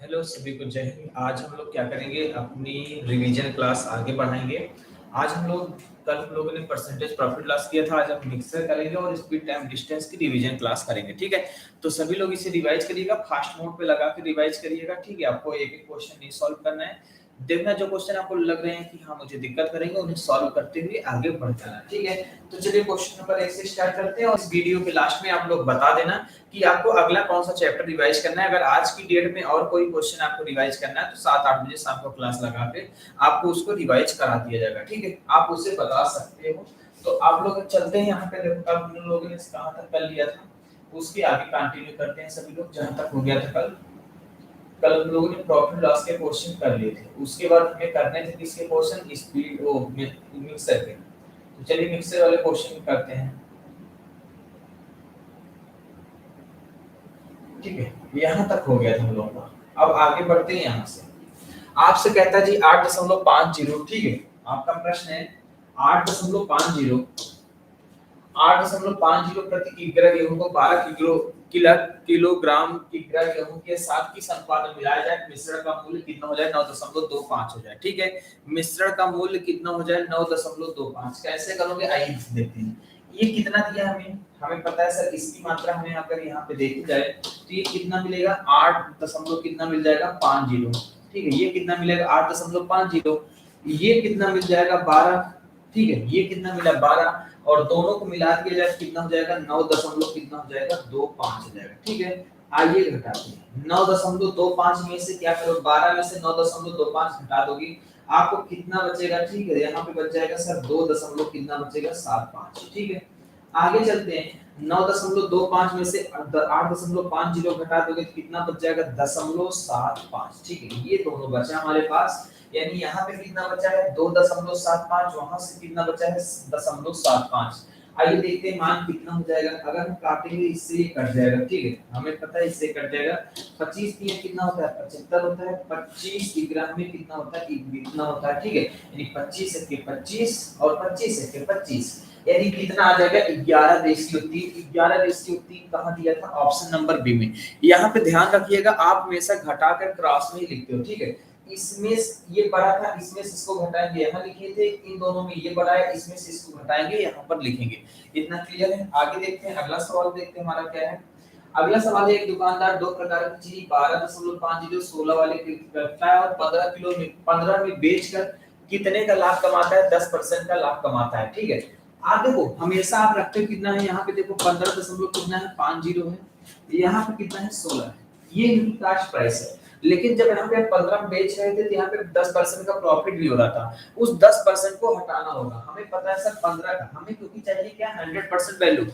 Hello सभी को जय हिंद। आज हम लोग क्या करेंगे, अपनी रिवीजन क्लास आगे बढ़ाएंगे। आज हम लोग कल हम लोगों ने परसेंटेज प्रॉफिट लॉस किया था, आज हम मिक्सर करेंगे और स्पीड टाइम डिस्टेंस की रिवीजन क्लास करेंगे। ठीक है, तो सभी लोग इसे रिवाइज करिएगा, फास्ट मोड पे लगा के रिवाइज करिएगा। ठीक है, आपको एक एक क्वेश्चन नहीं सॉल्व करना है, देखना जो क्वेश्चन आपको लग रहे हैं कि हाँ मुझे दिक्कत करेंगे उन्हें सॉल्व करते हुए आगे बढ़ जाना। ठीक है, तो चलिए क्वेश्चन नंबर 1 से स्टार्ट करते हैं और इस वीडियो के लास्ट में आप लोग बता देना कि आपको अगला कौन सा चैप्टर रिवाइज करना है। अगर आज की डेट में और कोई क्वेश्चन आपको रिवाइज करना है तो 7-8 बजे शाम को क्लास लगा के आपको उसको रिवाइज करा दिया जाएगा। ठीक है, आप उसे बता सकते हो। तो आप लोग चलते हैं यहाँ पे, देखो कल हम लोगों ने कहाँ तक कर लिया था, उसके आगे कंटिन्यू करते हैं सभी लोग जहाँ तक हो गया था कल। कल हम लोगों ने प्रॉफिट लॉस के क्वेश्चन कर लिए थे, उसके बाद हमें करने थे किसके क्वेश्चन, स्पीड वो मिक्सर के। तो चलिए मिक्सर वाले क्वेश्चन करते हैं। ठीक है, यहाँ तक हो गया था हम लोगों का। अब आगे बढ़ते हैं यहाँ से। आपसे कहता है जी 8.50। ठीक है, आपका प्रश्न है 8.50 8.50 प्रति किग्रा गेहूं को 12 किलोग्राम किग्रा गेहूं के साथ किस अनुपात में मिलाया जाए, मिश्रण का मूल्य कितना हो जाए, 9.25 हो जाए। ठीक है, मिश्रण का मूल्य कितना हो जाए, 9.25। कैसे करोगे आइए देखते हैं। ये कितना दिया हमें, हमें पता है सर इसकी मात्रा हमें अगर यहाँ पे देखी जाए तो ये कितना मिलेगा, 8 दशमलव कितना मिल जाएगा 50। ठीक है, ये कितना मिलेगा 8.50, ये कितना मिल जाएगा 12। ठीक है, ये कितना मिला 12 और दोनों को मिला दिया जाए कितना हो जाएगा 9 दशमलव कितना हो जाएगा 25 हो जाएगा। ठीक है, आइए घटाते हैं 9.25 में से क्या करो, 12 में से 9.25 घटा दोगे आपको कितना बचेगा। ठीक है, यहाँ पे बच जाएगा सर 2 दशमलव कितना बचेगा 75। ठीक है, आगे चलते हैं 9.25 में से 8.50 घटा दोगे तो कितना बच जाएगा 0.75। ठीक है, ये दोनों बचा हमारे पास, यानी यहाँ पे कितना बचा है 2.75, वहां से कितना बचा है 0.75। आइए देखते हैं मान कितना हो जाएगा। अगर हम काटेंगे इससे ये कट जाएगा। ठीक है, हमें पता है इससे कट जाएगा। 25 की कितना होता है 75 होता है, 25 किग्रा में कितना होता है कितना होता है। ठीक है, यानी 25 के 25 और 25 के 25, यानी कितना आ जाएगा 11:3। 11:3 कहाँ दिया था, ऑप्शन नंबर बी में। यहाँ पे ध्यान रखिएगा, आप हमेशा घटाकर क्रॉस में ही लिखते हो। ठीक है, इसमें ये बड़ा था, इसमें से इसको घटाएंगे, यहाँ लिखे थे इन दोनों में ये बड़ा है, इसमें से इसको घटाएंगे यहाँ पर लिखेंगे। इतना क्लियर है। आगे देखते हैं, अगला सवाल देखते हैं हमारा क्या है। अगला सवाल है, एक दुकानदार दो प्रकार की चीनी 12.50 16 वाले रखता है और 15 में बेचकर कितने का लाभ कमाता है, 10% का लाभ कमाता है। ठीक है, आप देखो हमेशा आप रखते हो कितना है, यहाँ पे देखो 15 दशमलव कितना है 50 है, यहाँ पे कितना है 16 है, ये इनकी कास्ट प्राइस है। लेकिन जब यहाँ पे 15 में बेच रहे थे तो यहाँ पे 10% का प्रॉफिट भी हो रहा था, उस 10% को हटाना होगा। हमें पता है सर 15 का, हमें क्योंकि चाहिए क्या 100% वैल्यू।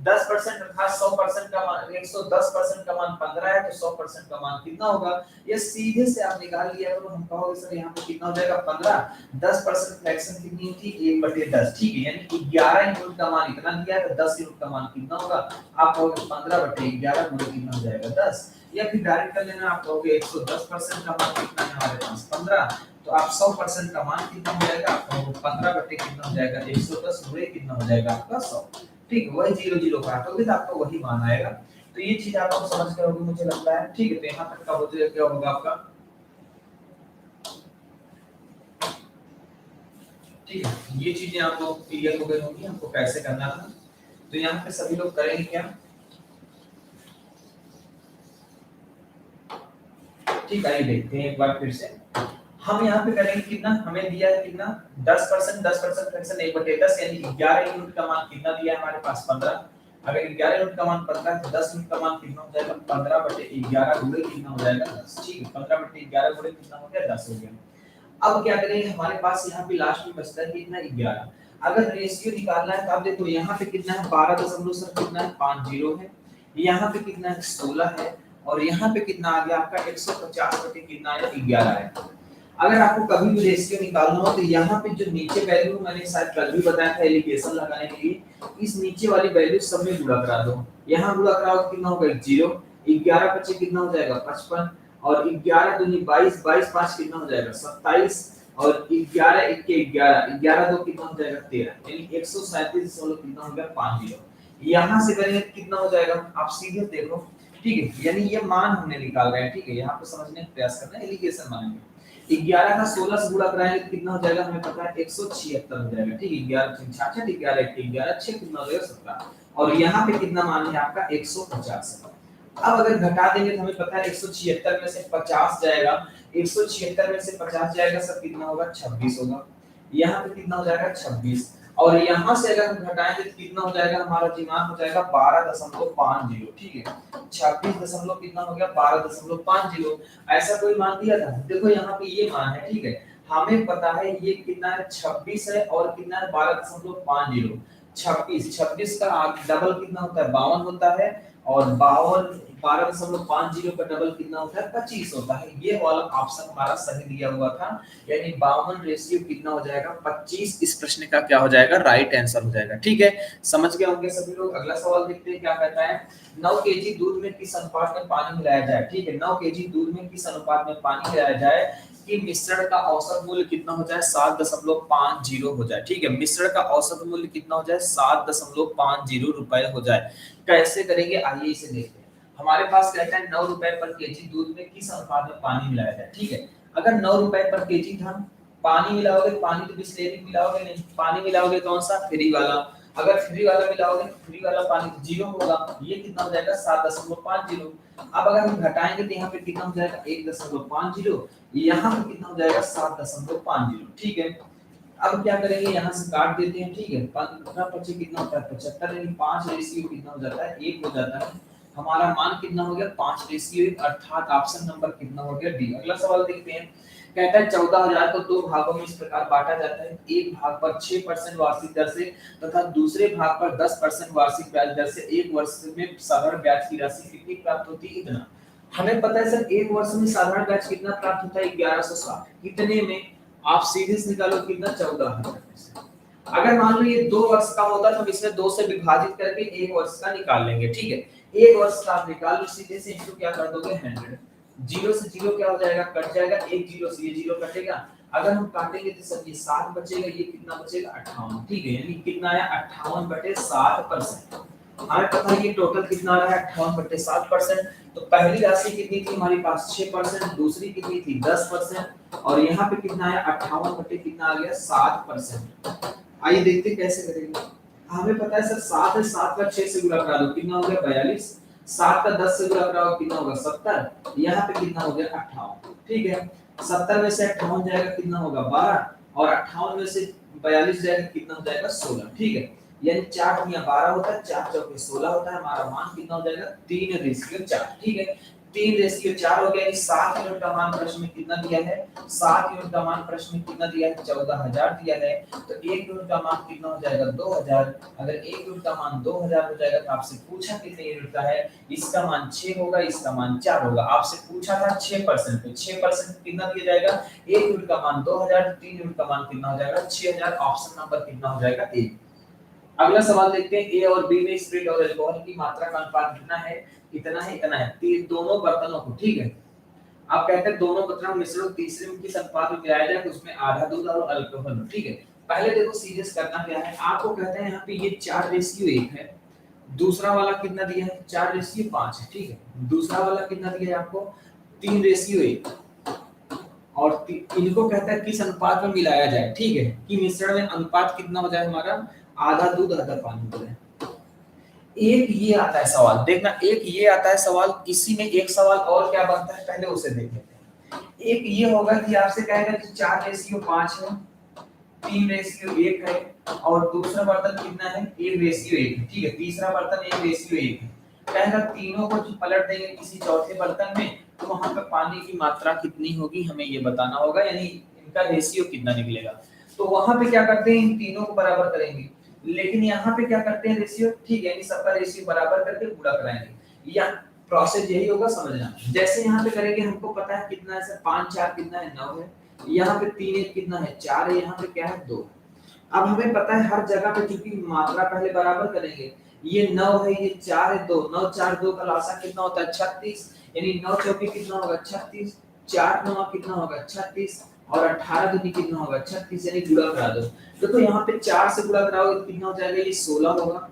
10% अर्थात 100% का मान 110% का मान 15 है तो 100% का मान कितना होगा, ये सीधे से आप निकाल लिया करो। हम कहोगे सर यहाँ पे कितना हो जाएगा 15, 10% फ्रैक्शन कितनी थी 1/10। ठीक है, यानी 11 यूनिट का मान इतना दिया है, 10 यूनिट का मान कितना होगा, आप कहोगे 15/11 गुणे कितना हो जाएगा 10, या फिर डायरेक्ट कर लेना, आप कहोगे 110% का मान कितना है हमारे पास 15, तो आप 100% का मान कितना हो जाएगा, आप कहोगे 15 बटे कितना हो जाएगा 110 गुणे कितना हो जाएगा आपका 100। ठीक है, वही 0 काटोगे तो आपको वही मान आएगा। तो ये चीज आप समझ गए होंगे मुझे लगता है। ठीक है, तो यहाँ तक का हो जाएगा, क्या होगा आपका। ठीक है, ये चीजें आपको क्लियर हो गई होंगी हमको कैसे करना था। तो यहाँ पे सभी लोग करेंगे क्या, ठीक है, देखते हैं एक बार फिर से। हम यहाँ पे करेंगे कितना, हमें दिया है कितना 10% फ्रैक्शन 1/10, यानी 11 यूनिट का मान कितना दिया है हमारे पास 15। अगर 11 यूनिट का मान 15 है तो 10 यूनिट का मान कितना हो जाएगा 15/11 गुणे कितना हो जाएगा 10। ठीक है, 15/11 गुणे कितना हो गया 10 हो गया। अब क्या करेंगे, हमारे पास यहाँ पे लास्ट में बचता है कितना 11। अगर रेशियो निकालना है तो आप देखो यहाँ पे कितना है 12.50 है, यहाँ पे कितना है 16 है, और यहाँ पे कितना आ गया आपका 150 बटे कितना आया 11 है। अगर आपको कभी भी रेशियो निकालना हो तो यहाँ पे जो नीचे वैल्यू मैंने शायद कल भी बताया था एलिगेशन लगाने के लिए, इस नीचे वाली वैल्यू सब में गुणा करा दो। यहाँ गुणा कराओ तो कितना होगा 0, 11 बचे कितना हो जाएगा 55, और 11 दूनी 22, 22 5 कितना हो जाएगा 27, और 11 1 के 11, 11 2 कितना हो जाएगा 13, यानी 137 कितना हो गया 50। यहाँ से करेंगे कितना हो जाएगा, आप सीधे देखो ठीक है, यानी ये मान हमने निकाल रहे हैं, ठीक है, यहाँ पे समझने का प्रयास करना है, एलिगेशन मानेंगे। 11 का 16 से गुणा कराएंगे तो कितना हो जाएगा, हमें पता है 176 हो जाएगा, ठीक है, 11 3 66, 11 1 11 6 कितना हो जाएगा 17, और यहाँ पे कितना मान है आपका 150 है। अब अगर घटा देंगे तो हमें पता है 176 में से 50 जाएगा, 176 में से 50 जाएगा सर कितना होगा 26 होगा, यहाँ पे कितना हो जाएगा 26, और यहाँ से अगर हम घटाएंगे तो कितना हो जाएगा, हमारा दिमाग हो जाएगा 12.50, ठीक है, 26 दशमलव कितना हो गया 12.50। ऐसा कोई मान दिया था, देखो यहाँ पे ये मान है, ठीक है, हमें पता है ये कितना है 26 है और कितना है 12.50। 26 का डबल कितना होता है 52 होता है, और 12.50 का डबल कितना होता है 25 होता है। ये वाला ऑप्शन हमारा सही दिया हुआ था, यानी 52 रेशियो कितना हो जाएगा 25, इस प्रश्न का क्या हो जाएगा राइट आंसर हो जाएगा, ठीक है, समझ गए होंगे सभी लोग। अगला सवाल देखते हैं क्या कहता है, 9 केजी दूध में किस अनुपात में पानी मिलाया जाए, ठीक है, 9 केजी दूध में किस अनुपात में पानी मिलाया जाए कि मिश्रण का औसत मूल्य कितना हो जाए 7.50 हो जाए, ठीक है, मिश्रण का औसत मूल्य कितना हो जाए 7.50 रुपए हो जाए। कैसे करेंगे आइए इसे देखते हैं। हमारे पास कहता है 9 रुपए पर केजी दूध में किस अनुपात में पानी मिलाया जाए, ठीक है, अगर 9 रुपए पर केजी था, पानी मिलाओगे, पानी तो बिस्लेरी मिलाओगे नहीं, पानी मिलाओगे कौन सा फ्री वाला, अगर फ्री वाला मिलाओगे फ्री वाला पानी तो जीरो होगा, ये कितना हो जाएगा 7.50। अब अगर हम घटाएंगे तो यहाँ पे कितना हो जाएगा 1.50, यहाँ पे कितना हो जाएगा 7.50, ठीक है। अब क्या करेंगे, यहाँ से काट देते हैं, ठीक है, 15 पच्चीस कितना होता है 75, यानी 5 रेशियो कितना हो जाता है 1 हो जाता है, हमारा मान कितना हो गया 5 रेशियो 1, अर्थात ऑप्शन नंबर कितना हो गया डी। अगला सवाल देखते हैं, कहता है 14,000 को दो भागों में इस प्रकार बांटा जाता है, एक भाग पर 6% वार्षिक दर से तथा दूसरे भाग पर 10% वार्षिक ब्याज दर से एक वर्ष में साधारण ब्याज की राशि कितनी प्राप्त होती है, इतना। हमें पता है सर एक वर्ष में साधारण ब्याज कितना प्राप्त होता है 1160, कितने में, आप सीधे से निकालो कितना 14,000। अगर मान लो ये 2 वर्ष का होता तो हम इसमें 2 से विभाजित करके 1 वर्ष का निकाल लेंगे, ठीक है, 1 वर्ष का आप निकाल लो सीधे से, इनको क्या कर दोगे 100, जीरो से जीरो क्या हो जाएगा कट जाएगा, एक जीरो से ये जीरो कटेगा, अगर हम काटेंगे तो सर ये 7 बचेगा, ये कितना बचेगा 58, ठीक है, यानी कितना आया 58/60%। हमें पता है ये टोटल कितना आ रहा है 58/60%। तो पहली राशि कितनी थी हमारे पास 6%, दूसरी कितनी थी 10%, और यहाँ पे कितना आया 58 कितना आ गया 60%। आइए देखते कैसे करेंगे। हमें पता है सर 7 है, 7 का 6 से गुणा करा दो कितना हो गया 42, 7 का 10 से गुणा कराओ कितना होगा 70, यहाँ पे कितना हो गया 58, ठीक है, 70 में से 58 जाएगा कितना होगा 12, और 58 में से 42 जाएगा कितना हो जाएगा 16, ठीक है, यानी 4 गुणा 12 होता है, 4 चौके 16 होता है, हमारा मान कितना हो जाएगा 3/4, ठीक है, 3/4 हो गया, यानी 7 यूनिट का मान प्रश्न में कितना दिया है, 7 यूनिट का मान प्रश्न में कितना दिया है 14,000 दिया है, तो 1 यूनिट का मान कितना हो जाएगा 2,000, अगर 1 यूनिट का मान 2,000 हो जाएगा तो आपसे पूछा कितने यूनिट का है, इसका मान 6 होगा, इसका मान 4 होगा, आपसे पूछा था 6%, तो 6% कितना दिया जाएगा, 1 यूनिट का मान 2,000, 3 यूनिट का मान कितना हो जाएगा 6,000, ऑप्शन नंबर कितना हो जाएगा ए। अगला सवाल देखते हैं, ए और बी में स्पिरिट और अल्कोहल की मात्रा का अनुपात कितना है, इतना है इतना है, दोनों बर्तनों को, ठीक है, आप कहते हैं दोनों बर्तनों मिश्रण तीसरे में किस अनुपात में मिलाया जाए, उसमें आधा दूध और अल्कोहल, ठीक है। पहले देखो सीधे करना क्या है, आपको कहते हैं यहाँ पे ये 4:1 है, दूसरा वाला कितना दिया है 4:5 है, ठीक है, दूसरा वाला कितना दिया है आपको 3:1, और इनको कहता है किस अनुपात में मिलाया जाए, ठीक है, कि मिश्रण में अनुपात कितना हो जाए हमारा आधा दूध आधा पानी हो जाए। एक ये आता है सवाल, देखना एक ये आता है सवाल, इसी में एक सवाल और क्या बनता है पहले उसे देख लेते हैं। एक ये होगा कि आपसे कहेगा कि 4:5 है, 3:1 है, और दूसरा बर्तन कितना है 1:1 है, ठीक है, तीसरा बर्तन 1:1 है, कहेगा तीनों को पलट देंगे किसी चौथे बर्तन में, तो वहां पे पानी की मात्रा कितनी होगी हमें ये बताना होगा, यानी इनका रेशियो कितना निकलेगा। तो वहां पे क्या करते हैं इन तीनों को बराबर करेंगे, लेकिन यहाँ पे क्या करते हैं रेशियो, ठीक है, यानी सबका रेशियो बराबर करके गुणा कराएंगे, या प्रोसेस यही होगा समझना। जैसे यहाँ पे करेंगे हमको पता है कितना है सर 5 4 कितना है 9 है, यहाँ पे 3 1 कितना है 4 है, यहाँ पे क्या है 2। अब हमें पता है हर जगह पे चूंकि मात्रा पहले बराबर करेंगे, ये 9 है ये 4 है 2, 9 4 2 का लसाअ कितना होता है 36, यानी 9 चौके कितना होगा 36, 4 9 कितना होगा 36, और 18 दूनी कितना होगा 36, यानी गुणा करा दो। देखो यहाँ पे 4 से गुणा कराओगे कितना हो जाएगा ये 16 होगा,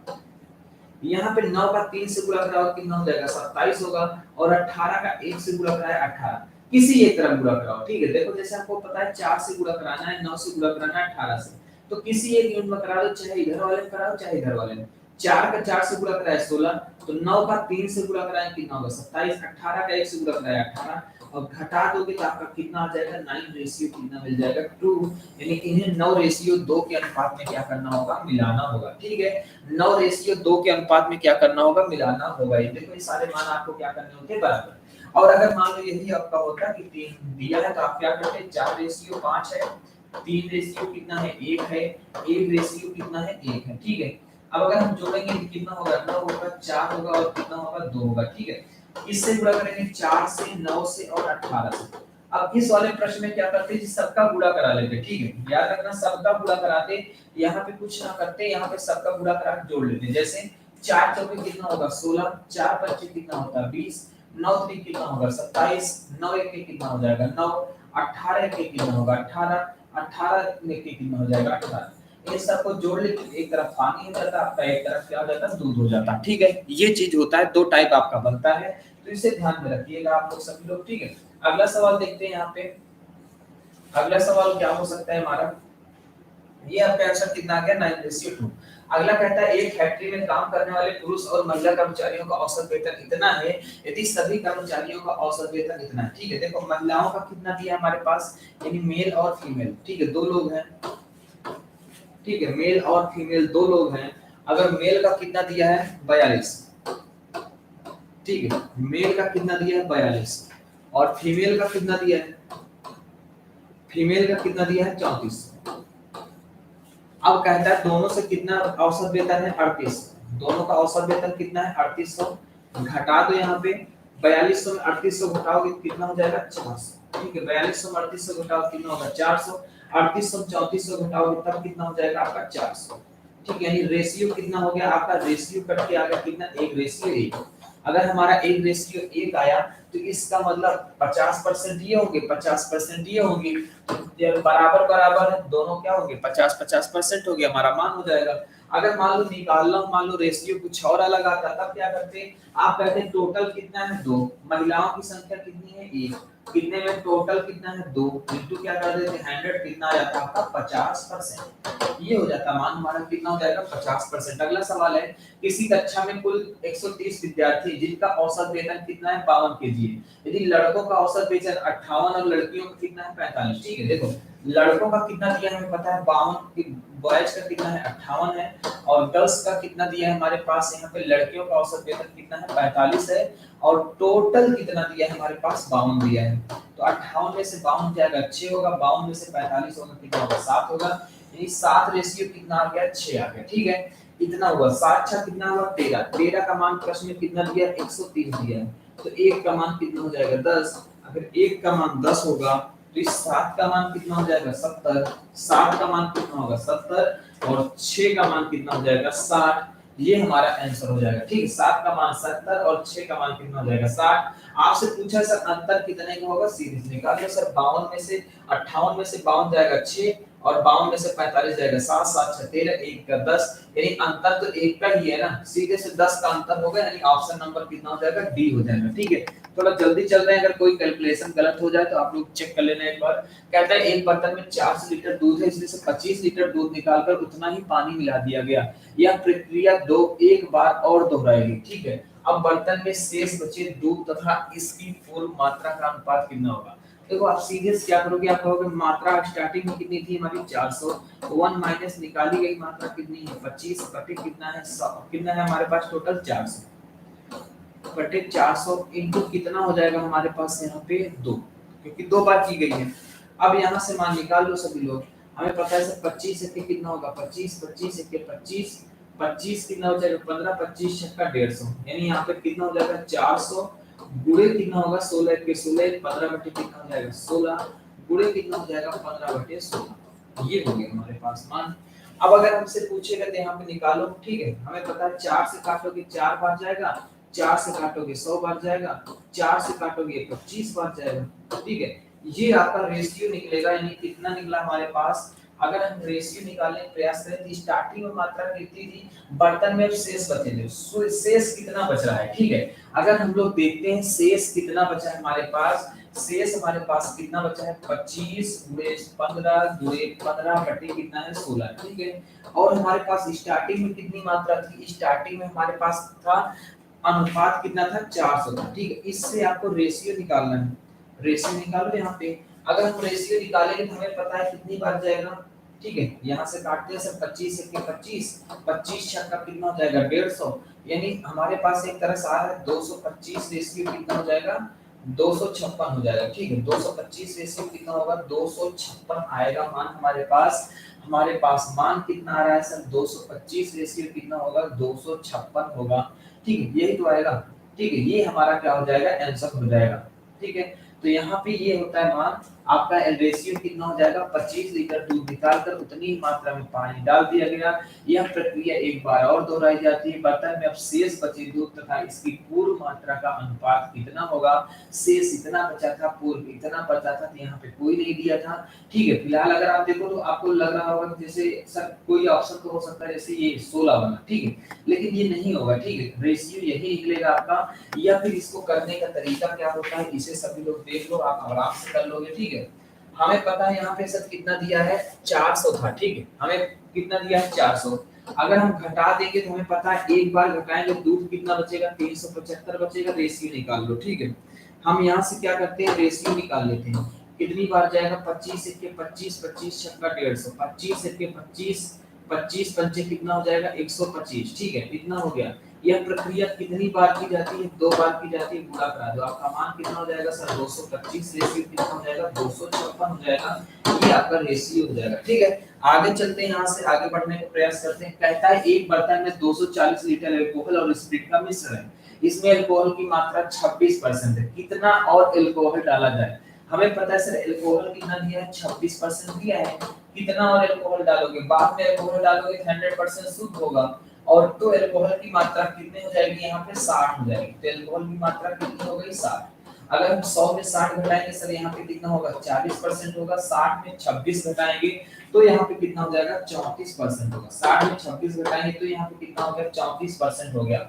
यहाँ पे 9 का 3 से गुणा कराओ कितना हो जाएगा 27 होगा, और 18 का 1 से गुणा कराया 18, किसी एक तरफ गुणा कराओ। ठीक है, देखो जैसे आपको पता है 4 से गुणा कराना है, 9 से गुणा कराना है 18 से, तो किसी एक यूनिट में करा दो, चाहे इधर वाले में कराओ चाहे इधर वाले में। 4 का 4 से गुणा कराया 16, तो 9 का 3 से गुणा कराया कितना होगा 27, 18 का 1 से गुणा कराया 18, और घटा दोगे तो आपका कितना आ जाएगा 9 रेशियो कितना मिल जाएगा 2, यानी इन्हें 9 रेशियो 2 के अनुपात में क्या करना होगा, मिलाना होगा। ठीक है, 9 रेशियो 2 के अनुपात में क्या करना होगा, मिलाना होगा। ये देखो ये सारे मान आपको क्या करने होते हैं बराबर। और अगर मान लो यही आपका होता कि 3 दिया है तो आप क्या करते हैं 4 रेशियो 5 है, 3 रेशियो कितना है 1 है, 1 रेशियो कितना है 1 है। ठीक है, अब अगर हम जोड़ेंगे तो कितना होगा 9 होगा, 4 होगा और कितना होगा 2 होगा। ठीक है, इससे गुणा करेंगे 4 से 9 से और 18 से। अब इस वाले प्रश्न में क्या करते हैं जी, सबका गुणा करा लेते। ठीक है, याद रखना सबका गुणा कराते, यहाँ पे कुछ ना करते, यहाँ पे सबका गुणा करा के जोड़ लेते। जैसे 4 चौके कितना होगा 16, 4 पच्चीस कितना होता है 20, 9 3 कितना होगा 27, 9 एक के कितना हो जाएगा 9, 18 के कितना होगा 18, 18 में के कितना हो जाएगा 18। ये सबको जोड़ ले, एक तरफ पानी हो जाता है आपका, एक तरफ क्या हो जाता है दूध हो जाता है। ठीक है, ये चीज होता है, दो टाइप आपका बनता है, तो इसे ध्यान में रखिएगा आप लोग सभी लोग। ठीक है, अगला सवाल देखते हैं। यहाँ पे अगला सवाल क्या हो सकता है हमारा, ये आपका आंसर कितना आ गया 9:2। अगला कहता है एक फैक्ट्री में काम करने वाले पुरुष और महिला कर्मचारियों का औसत वेतन इतना है यदि सभी कर्मचारियों का औसत वेतन इतना है। ठीक है, देखो महिलाओं का कितना दिया हमारे पास, यानी मेल और फीमेल। ठीक है, दो लोग हैं। ठीक है, मेल और फीमेल दो लोग हैं। अगर मेल का कितना दिया है 42, ठीक है, मेल का कितना दिया है 42 और फीमेल का कितना दिया है, फीमेल का कितना दिया है 34। अब कहता है दोनों से कितना औसत वेतन है 38, दोनों का औसत वेतन कितना है 3800। घटा दो यहाँ पे 4200 में 3800 घटाओगे कितना हो जाएगा 400। ठीक है, 4200 में 3800 घटाओ कितना होगा 400, 3800 में 3400 घटाओगे तब कितना हो जाएगा आपका 400। ठीक है, यानी रेशियो कितना हो गया आपका, रेशियो कट के आ गया कितना 1:1। अगर हमारा 1:1 आया तो इसका मतलब 50% ये होंगे 50% ये होंगे, तो बराबर बराबर है दोनों, क्या होंगे 50-50% हो गया, हमारा मान हो जाएगा। अगर मान लो निकालना, मान लो रेशियो कुछ और अलग आता तब क्या करते, आप कहते हैं टोटल कितना है 2, महिलाओं की संख्या कितनी है 1, कितने में टोटल कितना है 2 इंटू क्या कर देते 100, कितना आ जाता आपका 50%। ये हो जाता मान हमारा कितना हो जाएगा 50%। अगला सवाल है किसी कक्षा में कुल 130 विद्यार्थी जिनका औसत वेतन कितना है 52 केजी है, यदि लड़कों का औसत वेतन 58 और लड़कियों का कितना है 45। ठीक है, देखो लड़कों का कितना दिया है हमें पता है 52, बॉयज का कितना है 58 है, और गर्ल्स का कितना दिया है हमारे पास यहाँ पे लड़कियों का औसत वेतन कितना है 45 है, और टोटल कितना दिया है हमारे पास 52 दिया है। तो 58 में से 52 जाएगा 6 होगा, 52 में से 45 होगा कितना होगा 7 होगा, यानी 7 रेशियो कितना आ गया 6 आ गया। ठीक है, इतना हुआ 7 6 कितना हुआ 13, 13 का मान प्रश्न में कितना दिया 130 दिया है, तो 1 का मान कितना हो जाएगा 10। अगर 1 का मान 10 होगा तो इस 7 का मान कितना हो जाएगा 70, 7 का मान कितना होगा 70 और 6 का मान कितना हो जाएगा 60। ये हमारा आंसर हो जाएगा। ठीक है, 7 का मान 70 और 6 का मान कितना हो जाएगा 60। आपसे पूछा सर अंतर कितने का होगा, सीरीज निकाल लो सर। 52 में से 58 में से 52 जाएगा 6 और 52 में से 45 जाएगा 7, 7 6 13, 1 का 10, यानी अंतर तो 1 का ही है ना, सीधे से 10 का अंतर होगा, यानी ऑप्शन नंबर कितना हो जाएगा डी हो जाएगा। ठीक है, थोड़ा जल्दी चल रहे हैं, अगर कोई कैलकुलेशन गलत हो जाए तो आप लोग चेक कर लेना एक बार। कहता है एक बर्तन में 400 लीटर दूध है, इसमें से 25 लीटर दूध निकालकर उतना ही पानी मिला दिया गया, यह प्रक्रिया एक बार और दोहराएगी। ठीक है, अब बर्तन में शेष बचे दूध तथा इसकी पूर्ण मात्रा का अनुपात कितना होगा। देखो आप सीधे क्या करोगे, आप कहोगे मात्रा स्टार्टिंग में कितनी थी हमारी 400, 1 माइनस निकाली गई मात्रा कितनी है 25 बटे कितना है 100, कितना है हमारे पास टोटल 400 बटे 400 इनटू कितना हो जाएगा हमारे पास यहाँ पे 2, क्योंकि 2 बार की गई है। अब यहाँ से मान निकाल लो सभी लोग, हमें पता है सर 25 एक कितना होगा 25, 25 एक 25, 25 कितना हो जाएगा 15, 25 छक्का 150, यानी यहाँ पे कितना हो जाएगा 400 गुणे कितना होगा 16 के 16, 15 बटे कितना हो जाएगा 16 गुणे कितना हो जाएगा 15 बटे 16। ये हो गया हमारे पास मान। अब अगर हमसे पूछेगा तो यहाँ पे निकालो। ठीक है, हमें पता है 4 से काटोगे 4 बार जाएगा, 4 से काटोगे 100 बार जाएगा, 4 से काटोगे 25 बार जाएगा। ठीक है, ये आपका रेशियो निकलेगा, यानी कितना निकला हमारे पास अगर हम रेशियो निकालने का प्रयास करें तो स्टार्टिंग में मात्रा कितनी थी, बर्तन में अब शेष बचे थे, शेष कितना बच रहा है, ठीक है। अगर हम लोग देखते हैं शेष कितना बचा है हमारे पास, शेष हमारे पास कितना बचा है, 25 गुणे 15 गुणे 15 बटे कितना है 16, ठीक है। और हमारे पास स्टार्टिंग में कितनी मात्रा थी, स्टार्टिंग में हमारे पास था अनुपात कितना था 400 था, ठीक है। इससे आपको रेशियो निकालना है, रेशियो निकालो यहाँ पे। अगर हम रेशियो निकालेंगे तो हमें पता है कितनी बार जाएगा, ठीक है। यहाँ से काटते हैं सर 25 के 25, 25 छक्का कितना हो जाएगा 150, यानी हमारे पास एक तरह से आ रहा है 225 रेशियो कितना हो जाएगा 256 हो जाएगा, ठीक है। 225 रेशियो कितना होगा 256 आएगा मान हमारे पास। हमारे पास मान कितना आ रहा है सर 225 रेशियो कितना होगा 256 होगा, ठीक है। यही तो आएगा, ठीक है। ये हमारा क्या हो जाएगा आंसर हो जाएगा, ठीक है। तो यहाँ पे ये होता है मान आपका रेशियो कितना हो जाएगा 25 लीटर दूध निकालकर उतनी ही मात्रा में पानी डाल दिया गया। यह प्रक्रिया एक बार और दोहराई जाती है, बर्तन में अब शेष बचे दूध तथा इसकी पूर्व मात्रा का अनुपात कितना होगा, शेष इतना बचा था पूर्व इतना बचा था, तो यहाँ पे कोई नहीं दिया था, ठीक है। फिलहाल अगर आप देखो तो आपको लग रहा होगा जैसे सर कोई ऑप्शन तो हो सकता है जैसे ये 16 बना, ठीक है, लेकिन ये नहीं होगा, ठीक है। रेशियो यही निकलेगा आपका, या फिर इसको करने का तरीका क्या होता है इसे सभी लोग देख लो, आप आराम से कर लोगे, ठीक है। हमें पता है यहाँ पे सर कितना दिया है 400 था, ठीक है। हमें कितना दिया है 400, अगर हम घटा देंगे तो हमें पता है एक बार घटाएंगे दूध कितना बचेगा 375 बचेगा, रेशियो निकाल लो, ठीक है। हम यहाँ से क्या करते हैं रेशियो निकाल लेते हैं, कितनी बार जाएगा 25 के 25, 25 छक्का 150, 25 के 25, 25 पंचे कितना हो जाएगा 125, ठीक है, इतना हो गया। यह प्रक्रिया कितनी बार की जाती है, 2 बार की जाती है, गुणा करा दो, आपका मान कितना हो जाएगा सर 225 रेशियो कितना हो जाएगा 256 हो जाएगा, ये आपका रेशियो हो जाएगा, ठीक है। आगे चलते हैं, यहाँ से आगे बढ़ने का प्रयास करते हैं। कहता है एक बर्तन में 240 लीटर अल्कोहल और स्पिरिट का मिश्रण है, इसमें अल्कोहल की मात्रा 26% है, कितना और अल्कोहल डाला जाए। हमें पता है सर अल्कोहल कितना दिया है 26% दिया है, कितना और अल्कोहल डालोगे, बाद में अल्कोहल डालोगे 100% शुद्ध होगा, और तो अल्कोहल की मात्रा कितनी हो जाएगी यहाँ पे 60 हो जाएगी, तो अल्कोहल की मात्रा कितनी हो गई 60। अगर हम 100 में 60 घटाएंगे सर यहाँ पे कितना होगा 40% होगा, 60 में 26 घटाएंगे तो यहाँ पे कितना हो जाएगा 34% होगा, 60 में 26 घटाएंगे तो यहाँ पे कितना हो गया 34% हो गया।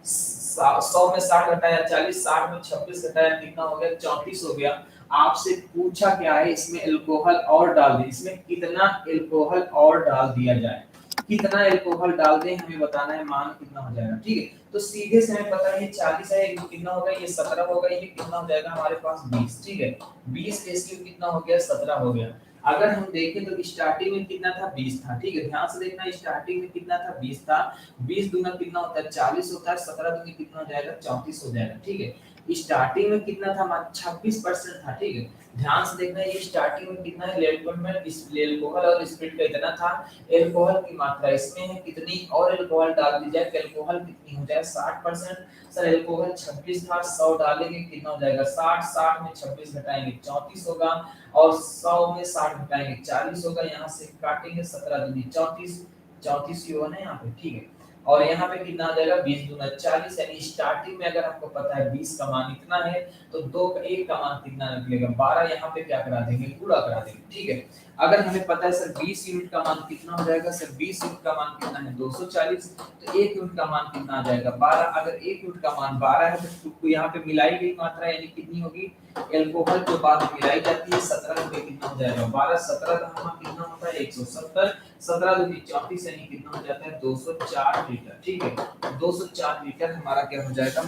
100 में 60 घटाया 40, 60 में 26 घटाया कितना हो गया 34 हो गया। आपसे पूछा क्या है इसमें अल्कोहल और डाल दे, इसमें कितना अल्कोहल और डाल दिया जाए, कितना अल्कोहल डाल दें हमें बताना है, मान कितना हो जाएगा, ठीक है। तो सीधे से हमें पता है ये 40 है, कितना होगा ये 17 होगा, ये कितना हो जाएगा हमारे पास 20, ठीक है। 20 रेशियो कितना हो गया 17 हो गया। अगर हम देखें तो स्टार्टिंग में कितना था 20 था, ठीक है, ध्यान से देखना स्टार्टिंग में कितना था 20 था, 20 दूना कितना होता है 40 होता है, 17 दूनी कितना हो जाएगा 34 हो जाएगा, ठीक है। स्टार्टिंग में कितना था 26% था, ठीक है। ध्यान से देखना ये स्टार्टिंग में कितना है अल्कोहल और स्पिरिट का इतना था, अल्कोहल की मात्रा इसमें है कितनी और अल्कोहल डाल दी जाए, अल्कोहल कितनी हो जाए 60%, सर अल्कोहल 26 था, 100 डालेंगे कितना हो जाएगा 60, 60 में 26 घटाएंगे 34 होगा, और 100 में 60 घटाएंगे 40 होगा, यहाँ से काटेंगे 17 दूनी 34, 34 ही होगा ना यहाँ पे, ठीक है। और यहाँ पे कितना आ जाएगा 20 दूना 40, यानी स्टार्टिंग में अगर आपको पता है 20 का मान इतना है तो 2 का 1 का मान कितना निकलेगा 12, यहाँ पे क्या करा देंगे पूरा करा देंगे, ठीक है। अगर हमें पता है सर 20 यूनिट का मान कितना हो जाएगा, सर 20 यूनिट का मान कितना है 240, तो 1 यूनिट का मान कितना आ जाएगा 12, अगर 1 यूनिट का मान 12 है तो यहाँ पे मिलाई गई मात्रा यानी कितनी होगी, अल्कोहल जो बाद में मिलाई जाती है 17 में कितना हो जाएगा 12, 17 का मान कितना होता है 170, 17 दूनी 34 यानी कितना हो जाता है 204 लीटर, ठीक है। 204 लीटर हमारा क्या हो जाएगा।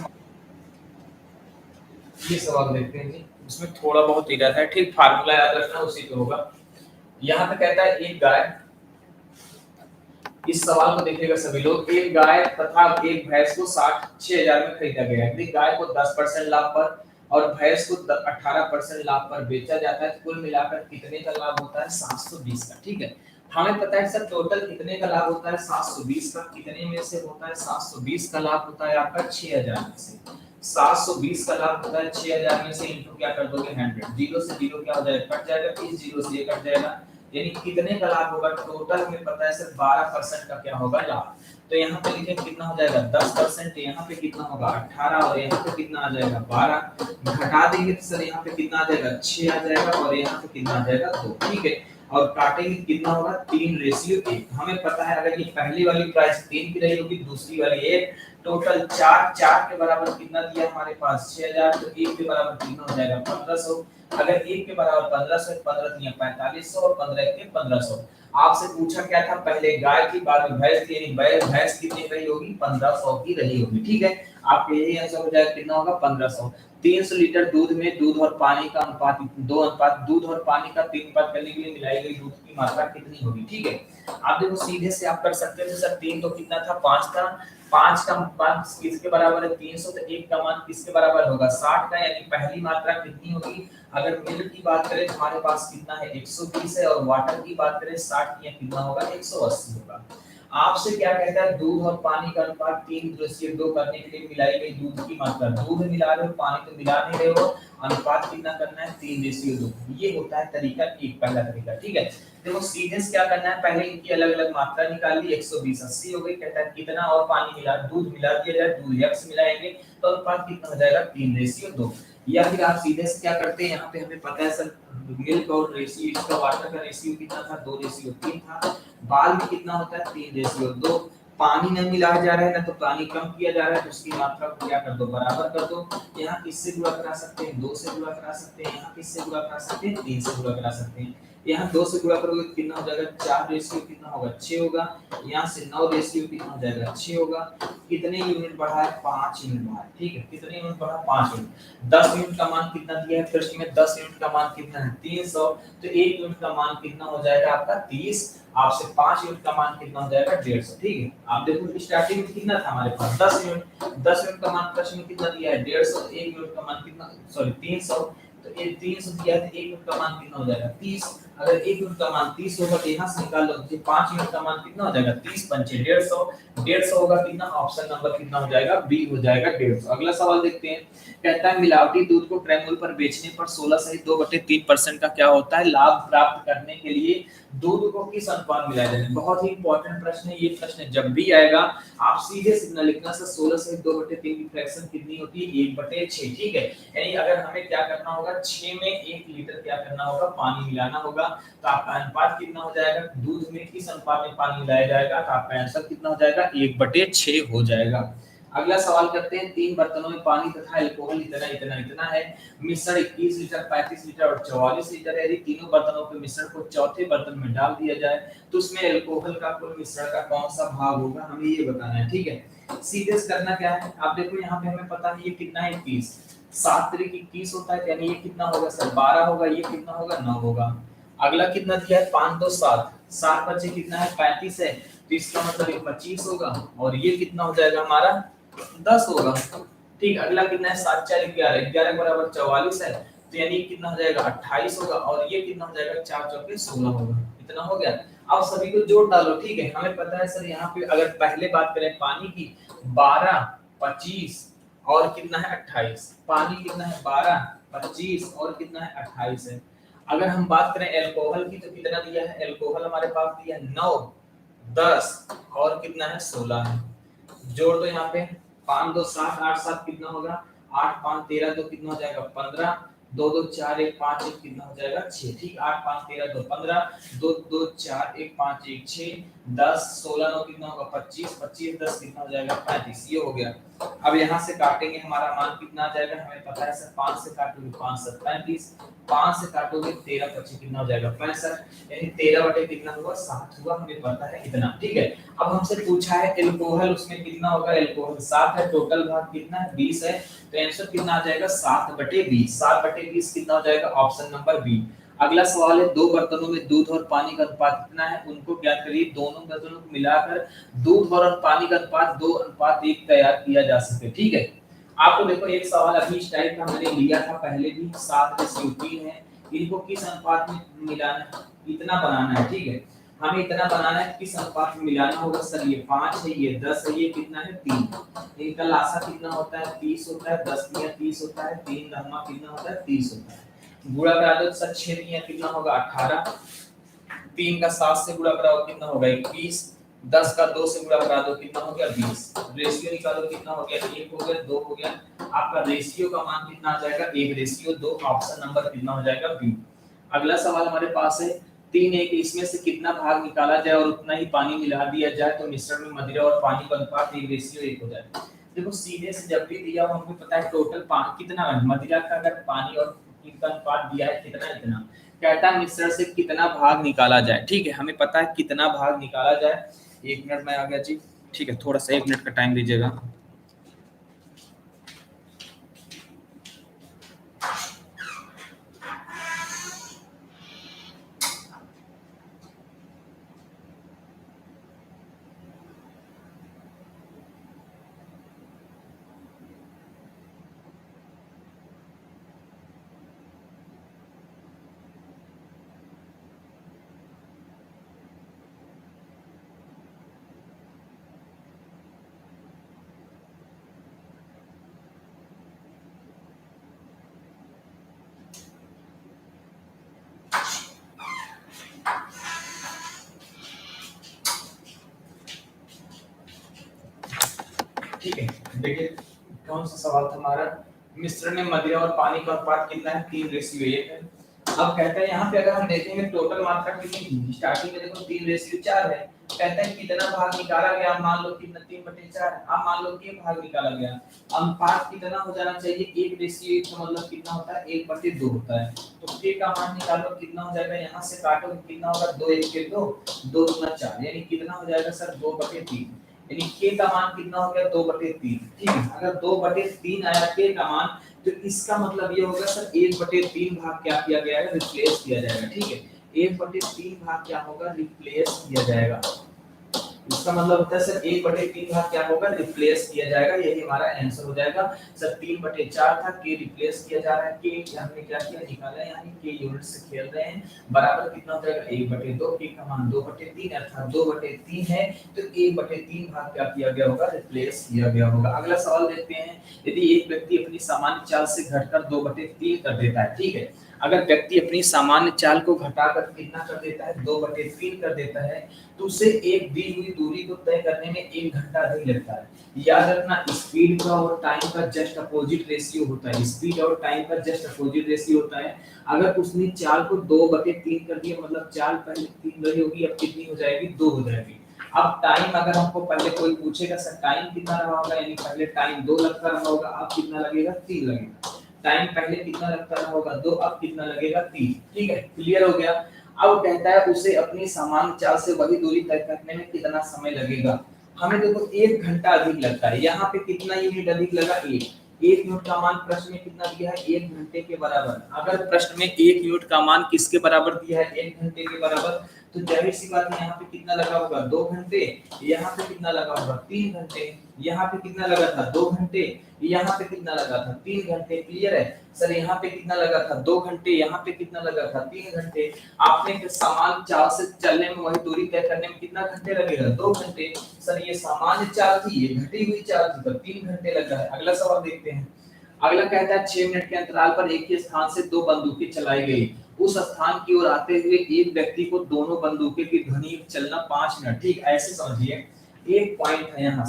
ये सवाल देखते हैं जी, उसमें थोड़ा बहुत ही रहता है, ठीक, फार्मूला याद रखना उसी पे होगा। यहाँ पे कहता है एक गाय, इस सवाल को देखिएगा सभी लोग, एक गाय तथा एक भैंस को 6,000 में खरीदा गया है, गाय को 10% लाभ पर और भैंस को 18% लाभ पर बेचा जाता है, तो कुल मिलाकर कितने का लाभ होता है 720 का, ठीक है। हमें पता है सर टोटल कितने का लाभ होता है 720 का, कितने में से होता है 720 का लाभ होता है आपका 6,000 में से, 720 का लाभ होता है 6,000 में से इनटू क्या कर दोगे 100, जीरो से जीरो क्या हो जाएगा कट जाएगा, इस जीरो से ये कट जाएगा, यानी कितने का लाभ होगा टोटल हमें पता है सर 12% का क्या होगा लाभ। तो यहाँ पे लिखे कितना हो जाएगा 10%, यहाँ पे कितना होगा 18 और यहाँ पे कितना आ जाएगा 12, घटा देंगे तो सर यहाँ पे कितना आ जाएगा 6 आ जाएगा और यहाँ पे कितना आ जाएगा 2, ठीक है। और काटेंगे कितना होगा 3:1। हमें पता है अगर ये पहली वाली प्राइस 3 की रही होगी, दूसरी वाली 1, टोटल 4, 4 के बराबर कितना दिया हमारे पास 6000, तो 1 के बराबर कितना हो जाएगा 1500। अगर 1 के बराबर 1500, 15 दिया 4500 और 15 के 1500। आपसे पूछा क्या था पहले गाय की, बाद में भैंस की, यानी भैंस कितनी रही होगी 1500 की रही होगी। ठीक है, आपके यही आंसर हो जाएगा कितना होगा 1500। 300 लीटर दूध में दूध और पानी का अनुपात 2 अनुपात, दूध और पानी का 3 अनुपात करने के लिए मिलाई गई दूध की मात्रा कितनी होगी। ठीक है, आप देखो सीधे से आप कर सकते थे सर 3 तो कितना था 5 था, 5 का मान किसके बराबर है 300, तो 1 का मान किसके बराबर होगा 60 का, यानी पहली मात्रा कितनी होगी। अगर मिल्क की बात करें तो हमारे पास कितना है 120 है, और वाटर की बात करें 60 की, कितना होगा 180 होगा। आपसे क्या कहता है दूध और पानी का अनुपात 3:2 करने के लिए मिलाई गई दूध की मात्रा, दूध मिला रहे हो पानी तो मिला नहीं रहे हो, अनुपात कितना करना है 3:2। ये होता है तरीका एक, पहला तरीका। ठीक है, देखो सीधे से क्या करना है, पहले इनकी अलग अलग मात्रा निकाल ली, 120 80 हो गई। कहता है कितना और पानी मिला, दूध मिला दिया जाए, दूध x मिलाएंगे तो अनुपात कितना हो जाएगा 3:2। या फिर आप सीधे से क्या करते हैं, यहाँ पे हमें पता है सर मिल्क और रेशियो, इसका वाटर का रेशियो कितना था 2:3 था, बाल में कितना होता है 3:2। पानी नहीं मिलाया जा रहा है ना, तो पानी कम किया जा रहा है, तो उसकी मात्रा को क्या कर दो बराबर कर दो। यहाँ किससे गुणा करा सकते हैं 2 से गुणा करा सकते हैं, यहाँ किससे गुणा करा सकते हैं 3 से गुणा करा सकते हैं। यहाँ 2 से गुणा करोगे तो कितना हो जाएगा 4 कितना होगा 6 होगा, यहाँ से 9 कितना हो जाएगा 6 होगा। कितने यूनिट बढ़ा है 5 यूनिट बढ़ा है। ठीक है, कितने यूनिट बढ़ा 5 यूनिट। 10 यूनिट का मान कितना दिया है प्रश्न में, 10 यूनिट का मान कितना है 300, तो 1 यूनिट का मान कितना हो जाएगा आपका 30, आपसे 5 यूनिट का मान कितना हो जाएगा 150। ठीक है, आप देखो स्टार्टिंग में कितना था हमारे पास 10 यूनिट, 10 यूनिट का मान प्रश्न में कितना दिया है 150, 1 यूनिट का मान कितना सॉरी 300, तो ये 300 दिया है, 1 यूनिट का मान कितना हो जाएगा 30। अगर 1 यूनिट का मान 30 होगा तो यहाँ से निकाल लो, तो 5 यूनिट का मान कितना हो जाएगा 30 पंचे 150, 150 होगा कितना, ऑप्शन नंबर कितना हो जाएगा बी हो जाएगा 150। अगला सवाल देखते हैं, कहता है मिलावटी दूध को क्रय पर बेचने पर 16 सहित 2/3% का क्या होता है लाभ प्राप्त करने के लिए दूध को किस अनुपात मिलाया जाए। बहुत ही इंपॉर्टेंट प्रश्न है ये, प्रश्न जब भी आएगा आप सीधे से न लिखना सर 16 से 2/3 की फ्रैक्शन कितनी होती है 1/6। ठीक है, यानी अगर हमें क्या करना होगा 6 में 1 लीटर क्या करना होगा पानी मिलाना होगा, तो आपका अनुपात कितना हो जाएगा, दूध में किस अनुपात में पानी मिलाया जाएगा, तो आपका आंसर कितना हो जाएगा 1/6 हो जाएगा। अगला सवाल करते हैं, 3 बर्तनों में पानी तथा अल्कोहल इतना इतना इतना है, मिश्रण 21 लीटर 35 लीटर और 44 लीटर है। यदि तीनों बर्तनों के मिश्रण को चौथे बर्तन में डाल दिया जाए तो उसमें अल्कोहल का कुल मिश्रण का कौन सा भाग होगा, हमें ये बताना है। ठीक है, सीधे से करना क्या है, आप देखो यहाँ पे हमें पता नहीं ये कितना है 21, 7 3 21 होता है, यानी ये कितना होगा सर 12 होगा, ये कितना होगा 9 होगा। अगला कितना दिया है 5 2 7, 7 बचे कितना है 35 है, तो इसका मतलब ये 25 होगा, और ये कितना हो जाएगा हमारा 10 होगा। ठीक, अगला कितना है 7 4 11, 11 बराबर 44 है, तो यानी कितना हो जाएगा 28 होगा, और ये कितना हो जाएगा 4 चौके 16 होगा। इतना हो गया, अब सभी को जोड़ डालो। ठीक है, हमें पता है सर यहाँ पे अगर पहले बात करें पानी की 12 25 और कितना है 28, पानी कितना है 12 25 और कितना है 28 है। अगर हम बात करें अल्कोहल की तो कितना दिया है, अल्कोहल हमारे पास दिया है 9 10 और कितना है 16 है। जोड़ दो यहाँ पे 5 2 7 8 7 कितना होगा 8 5 13 2 कितना हो जाएगा 15, 2 2 4 1 5 1 कितना हो जाएगा 6। ठीक, 8 5 13 2 15, 2 2 4 1 5 1 6 10 16 9 कितना होगा 25, 25 10 कितना हो जाएगा 35। ये हो गया। अब यहाँ से काटेंगे हमारा मान कितना आ जाएगा, हमें पता है सर 5 से काटोगे 5 7 35, 5 से काटोगे 13 25 कितना हो जाएगा 65, यानी 13 बटे कितना हुआ 7 हुआ, हमें पता है इतना। ठीक है, अब हमसे पूछा है अल्कोहल, उसमें कितना होगा अल्कोहल 7 है, टोटल भाग कितना है 20 है, तो आंसर कितना आ जाएगा 7/20। 7/20 कितना हो जाएगा ऑप्शन नंबर बी। अगला सवाल है, 2 बर्तनों में दूध और पानी का अनुपात कितना है उनको ज्ञात करिए, दोनों बर्तनों को मिलाकर दूध और पानी का अनुपात 2:1 तैयार किया जा सके। ठीक है, आपको देखो एक सवाल अभी इस टाइप का मैंने लिया था पहले भी, 7:3 है, इनको किस अनुपात में मिलाना है, इतना बनाना है। ठीक है, हमें इतना बनाना है, किस अनुपात में मिलाना होगा सर, ये 5 है, ये 10 है, ये कितना है 3, इनका लासा कितना होता है 30 होता है, 10 दिया 30 होता है, 3 दहमा कितना होता है 30 होता है, गुणा करा दो सर 6 दिया कितना होगा 18, 3 का 7 से गुणा कराओ कितना होगा 21, 10 का 2 से गुणा करा दो कितना हो गया 20, रेशियो निकालो कितना हो गया 1 हो गया 2 हो गया, आपका रेशियो का मान कितना आ जाएगा 1:2, ऑप्शन नंबर कितना हो जाएगा बी। अगला सवाल हमारे पास है, 3 1 इसमें से कितना भाग निकाला जाए और उतना ही पानी मिला दिया जाए तो मिश्रण में मदिरा और पानी का अनुपात 1:1 हो जाए। देखो सीधे से जब भी दिया हो हमको पता है टोटल पानी कितना है, मदिरा का अगर पानी और इनका अनुपात दिया है कितना इतना, कहता है मिश्रण से कितना भाग निकाला जाए। ठीक है, हमें पता है कितना भाग निकाला जाए। 1 मिनट में आ गया जी। ठीक है, थोड़ा सा 1 मिनट का टाइम दीजिएगा। ठीक है, देखिए कौन सा सवाल था हमारा, मिश्रण में मदिरा और पानी का अनुपात कितना है, 3:1 है। अब कहता है यहाँ पे अगर हम देखेंगे टोटल मात्रा कितनी थी, स्टार्टिंग में देखो 3:4 है। कहता है कितना भाग निकाला गया, मान लो कितना 3/4, अब मान लो कि भाग निकाला गया, अनुपात कितना हो जाना चाहिए 1:1, तो मतलब कितना होता है 1/2 होता है। तो k का मान निकालो कितना हो जाएगा, यहाँ से काटो कितना होगा 2 1 के 2 2 दूना 4, यानी कितना हो जाएगा सर 2/3, यानी k का मान कितना हो गया 2/3। ठीक है, अगर 2/3 आया k का मान तो इसका मतलब ये होगा सर 1/3 भाग क्या किया गया है, रिप्लेस किया जाएगा। ठीक है, 1/3 भाग क्या होगा, रिप्लेस किया जाएगा। इसका मतलब होता है सर 1/3 भाग क्या होगा, रिप्लेस किया जाएगा। यही हमारा आंसर हो जाएगा सर। 3/4 था, के रिप्लेस किया जा रहा है, के हमने क्या किया निकाला है, यानी के यूनिट से खेल रहे हैं। बराबर कितना हो जाएगा 1/2, के का मान 2/3 अर्थात 2/3 है, तो 1/3 भाग क्या किया गया होगा, रिप्लेस किया गया होगा। अगला सवाल देखते हैं, यदि एक व्यक्ति अपनी सामान्य चाल से घटकर 2/3 कर देता है। ठीक है, अगर व्यक्ति अपनी सामान्य चाल को घटाकर कितना कर देता है, 2/3 कर देता है, तो उसे एक दी हुई दूरी को तय करने में 1 घंटा अधिक लगता है। याद रखना स्पीड का और टाइम का जस्ट अपोजिट रेशियो होता है, स्पीड और टाइम का जस्ट अपोजिट रेशियो होता है। अगर उसने चाल को 2/3 कर दिया, मतलब चाल पहले 3 रही होगी, अब कितनी हो जाएगी 2 हो जाएगी। अब टाइम अगर हमको पहले कोई पूछेगा सर टाइम कितना रहा होगा, यानी पहले टाइम 2 लगता रहा होगा, अब कितना लगेगा 3 लगेगा। टाइम पहले कितना लगता रहा होगा 2, अब कितना लगेगा 3। ठीक है, क्लियर हो गया। अब कहता है उसे अपनी सामान्य चाल से वही दूरी तय करने में कितना समय लगेगा। हमें देखो 1 घंटा अधिक लगता है, यहाँ पे कितना यूनिट अधिक लगा 1 यूनिट का मान प्रश्न में कितना दिया है 1 घंटे के बराबर। अगर प्रश्न में 1 यूनिट का मान किसके बराबर दिया है 1 घंटे के बराबर, तो जाहिर सी बात है यहाँ पे कितना लगा होगा 2 घंटे, यहाँ पे कितना लगा होगा 3 घंटे, यहाँ पे कितना लगा था 2 घंटे, यहाँ पे कितना लगा था 3 घंटे। क्लियर है सर, यहाँ पे कितना लगा था 2 घंटे, यहाँ पे कितना लगा था 3 घंटे। आपने समान चाल से चलने में वही दूरी तय करने में कितना घंटे लगेगा 2 घंटे। सर ये सामान्य चाल थी, ये घटी हुई चाल थी, तो 3 घंटे लगा है। अगला सवाल देखते हैं। अगला कहता है 6 मिनट के अंतराल पर एक ही स्थान से 2 बंदूकें चलाई गई, उस स्थान की ओर आते हुए एक व्यक्ति को दोनों बंदूकें की ध्वनि चलना 5 मिनट। ठीक ऐसे समझिए, एक पॉइंट है यहाँ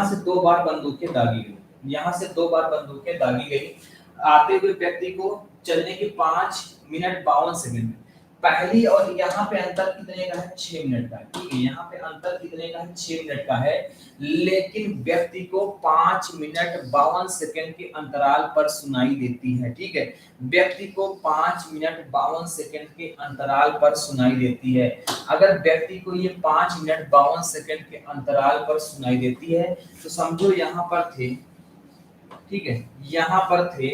से 2 बार बंदूकें दागी गई, यहाँ से 2 बार बंदूकें दागी गई, आते हुए व्यक्ति को चलने के 5 मिनट 52 सेकंड। पहली और यहाँ पे अंतर कितने का है 6 मिनट का। ठीक है, यहाँ पे अंतर कितने का है 6 मिनट का है, लेकिन व्यक्ति को 5 मिनट 52 सेकंड के अंतराल पर सुनाई देती है। ठीक है, व्यक्ति को 5 मिनट 52 सेकंड के अंतराल पर सुनाई देती है। अगर व्यक्ति को ये 5 मिनट 52 सेकंड के अंतराल पर सुनाई देती है तो समझो यहाँ पर थे, ठीक है यहाँ पर थे,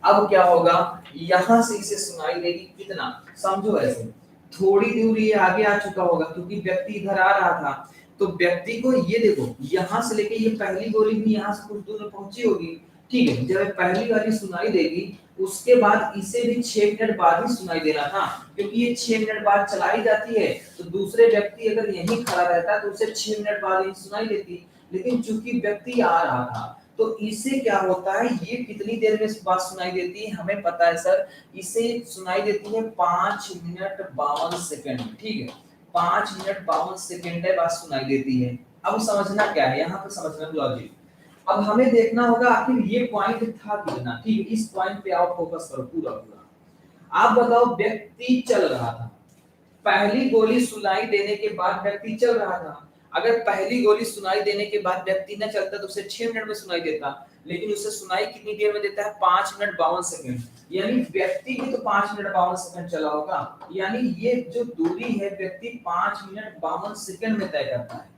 अब क्या होगा यहाँ से इसे सुनाई देगी कितना, समझो ऐसे थोड़ी दूरी आगे आ चुका होगा क्योंकि व्यक्ति इधर आ रहा था, तो व्यक्ति को ये देखो यहाँ से लेके ये पहली गोली भी यहाँ से कुछ दूर पहुंची होगी। ठीक है, जब पहली वाली सुनाई देगी उसके बाद इसे भी 6 मिनट बाद ही सुनाई देना था, क्योंकि ये 6 मिनट बाद चलाई जाती है, तो दूसरे व्यक्ति अगर यहीं खड़ा रहता तो उसे 6 मिनट बाद ही सुनाई देती, लेकिन चूंकि व्यक्ति आ रहा था तो इसे क्या होता है, ये कितनी देर में बात सुनाई देती है हमें पता है सर, इसे सुनाई देती है 5 मिनट 52 सेकंड। ठीक है, 5 मिनट 52 सेकंड है बात सुनाई देती है। अब समझना क्या है, यहाँ पे समझना लॉजिक। अब हमें देखना होगा आखिर ये पॉइंट था कितना। ठीक है, इस पॉइंट पे आप फोकस करो पूरा पूरा। आप बताओ, व्यक्ति चल रहा था, पहली गोली सुनाई देने के बाद व्यक्ति चल रहा था। अगर पहली गोली सुनाई देने के बाद व्यक्ति न चलता तो उसे 6 मिनट में सुनाई देता, लेकिन उसे सुनाई कितनी देर में देता है? 5 मिनट 52 सेकंड। यानी व्यक्ति भी तो 5 मिनट 52 सेकंड चला होगा। यानी ये जो दूरी है व्यक्ति 5 मिनट 52 सेकंड में तय करता है।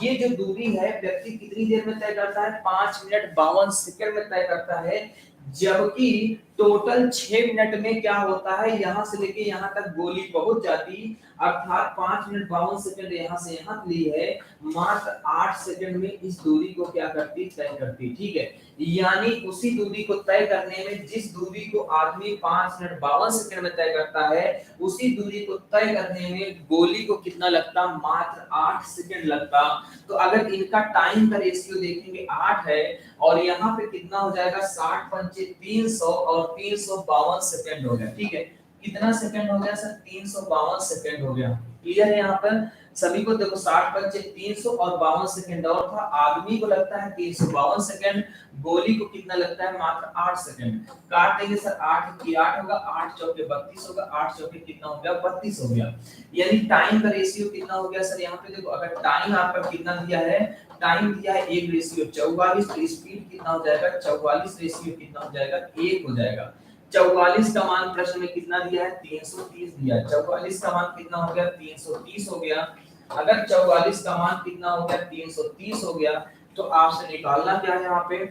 ये जो दूरी है व्यक्ति कितनी देर में तय करता है? 5 मिनट 52 सेकंड में तय करता है। जबकि टोटल 6 मिनट में क्या होता है, यहां से लेके यहां तक गोली पहुंच जाती, अर्थात 5 मिनट 52 सेकंड यहां से यहां ली है, मात्र 8 सेकंड में इस दूरी को क्या करती? तय करती। ठीक है, यानी उसी दूरी को तय करने में, जिस दूरी को आदमी 5 मिनट 52 सेकंड में तय करता है, उसी दूरी को तय करने में गोली को कितना लगता? मात्र 8 सेकंड लगता। तो अगर इनका टाइम का रेशियो देखेंगे 8 है, और यहाँ पे कितना हो जाएगा? 60 पंचे 300 और 352 सेकंड हो गया। ठीक है, कितना सेकंड हो गया सर? 352 सेकंड हो गया। क्लियर है? यहाँ पर सभी को देखो, 60 पंचे 300 और 52 सेकंड और था। आदमी को लगता है 352 सेकंड, गोली को कितना लगता है? मात्र 8 सेकंड। काट देंगे सर, 8 की 8 होगा, 8 चौके 32 होगा, 8 चौके कितना हो गया? 32 हो गया। यानी टाइम का रेशियो कितना हो गया सर? यहाँ पे देखो, अगर टाइम आपका कितना दिया है, टाइम दिया है 1 रेशियो 44, तो स्पीड कितना हो जाएगा? 44 रेशियो कितना हो जाएगा? 1 हो जाएगा। 44 का मान प्रश्न में कितना दिया है? 330 दिया है। 44 का मान कितना हो गया? 330 हो गया। अगर 44 का मान कितना हो गया? 330 हो गया, तो आपसे निकालना क्या है यहाँ पे?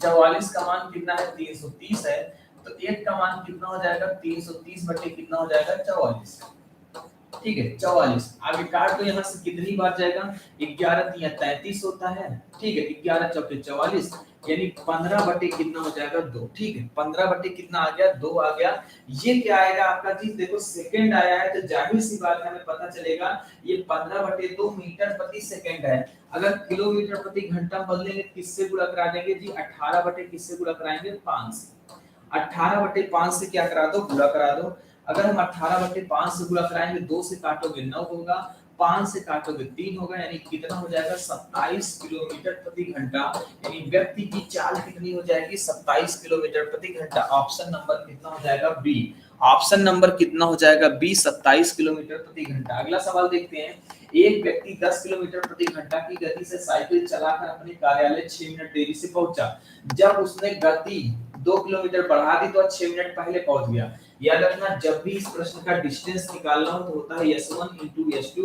44 का मान कितना है? 330 है, तो 1 का मान कितना हो जाएगा? 330 बटे कितना हो जाएगा? 44। ठीक है, 44। आगे काट तो यहाँ से कितनी बार जाएगा? 11 तिया 33 होता है। ठीक है, 11 चौके 44, यानी 15 बटे कितना हो जाएगा? 2। ठीक है, 15 बटे कितना आ गया? 2 आ गया। ये क्या आएगा आपका चीज? देखो सेकंड आया है, तो जाहिर सी बात है हमें पता चलेगा ये 15 बटे 2 मीटर प्रति सेकंड है। अगर किलोमीटर प्रति घंटा बदलेंगे किससे गुणा करा देंगे जी? 18 बटे किससे गुणा कराएंगे? 5 से। 18 बटे 5 से क्या करा दो? गुणा करा दो। अगर हम 18 बटे 5 से गुणा कराएंगे, 2 से काटोगे 9 होगा, 5 से काटोगे 3 होगा, यानी कितना हो जाएगा? 27 किलोमीटर प्रति घंटा। यानी व्यक्ति की चाल कितनी हो जाएगी? 27 किलोमीटर प्रति घंटा। ऑप्शन नंबर कितना हो जाएगा? बी। ऑप्शन नंबर कितना हो जाएगा? बी, 27 किलोमीटर प्रति घंटा। अगला सवाल देखते हैं। एक व्यक्ति 10 किलोमीटर प्रति घंटा की गति से साइकिल चलाकर अपने कार्यालय 6 मिनट देरी से पहुंचा। जब उसने गति 2 किलोमीटर बढ़ा दी तो 6 मिनट पहले पहुंच गया। याद रखना, जब भी इस प्रश्न का डिस्टेंस निकालना हो तो होता है s1 into s2,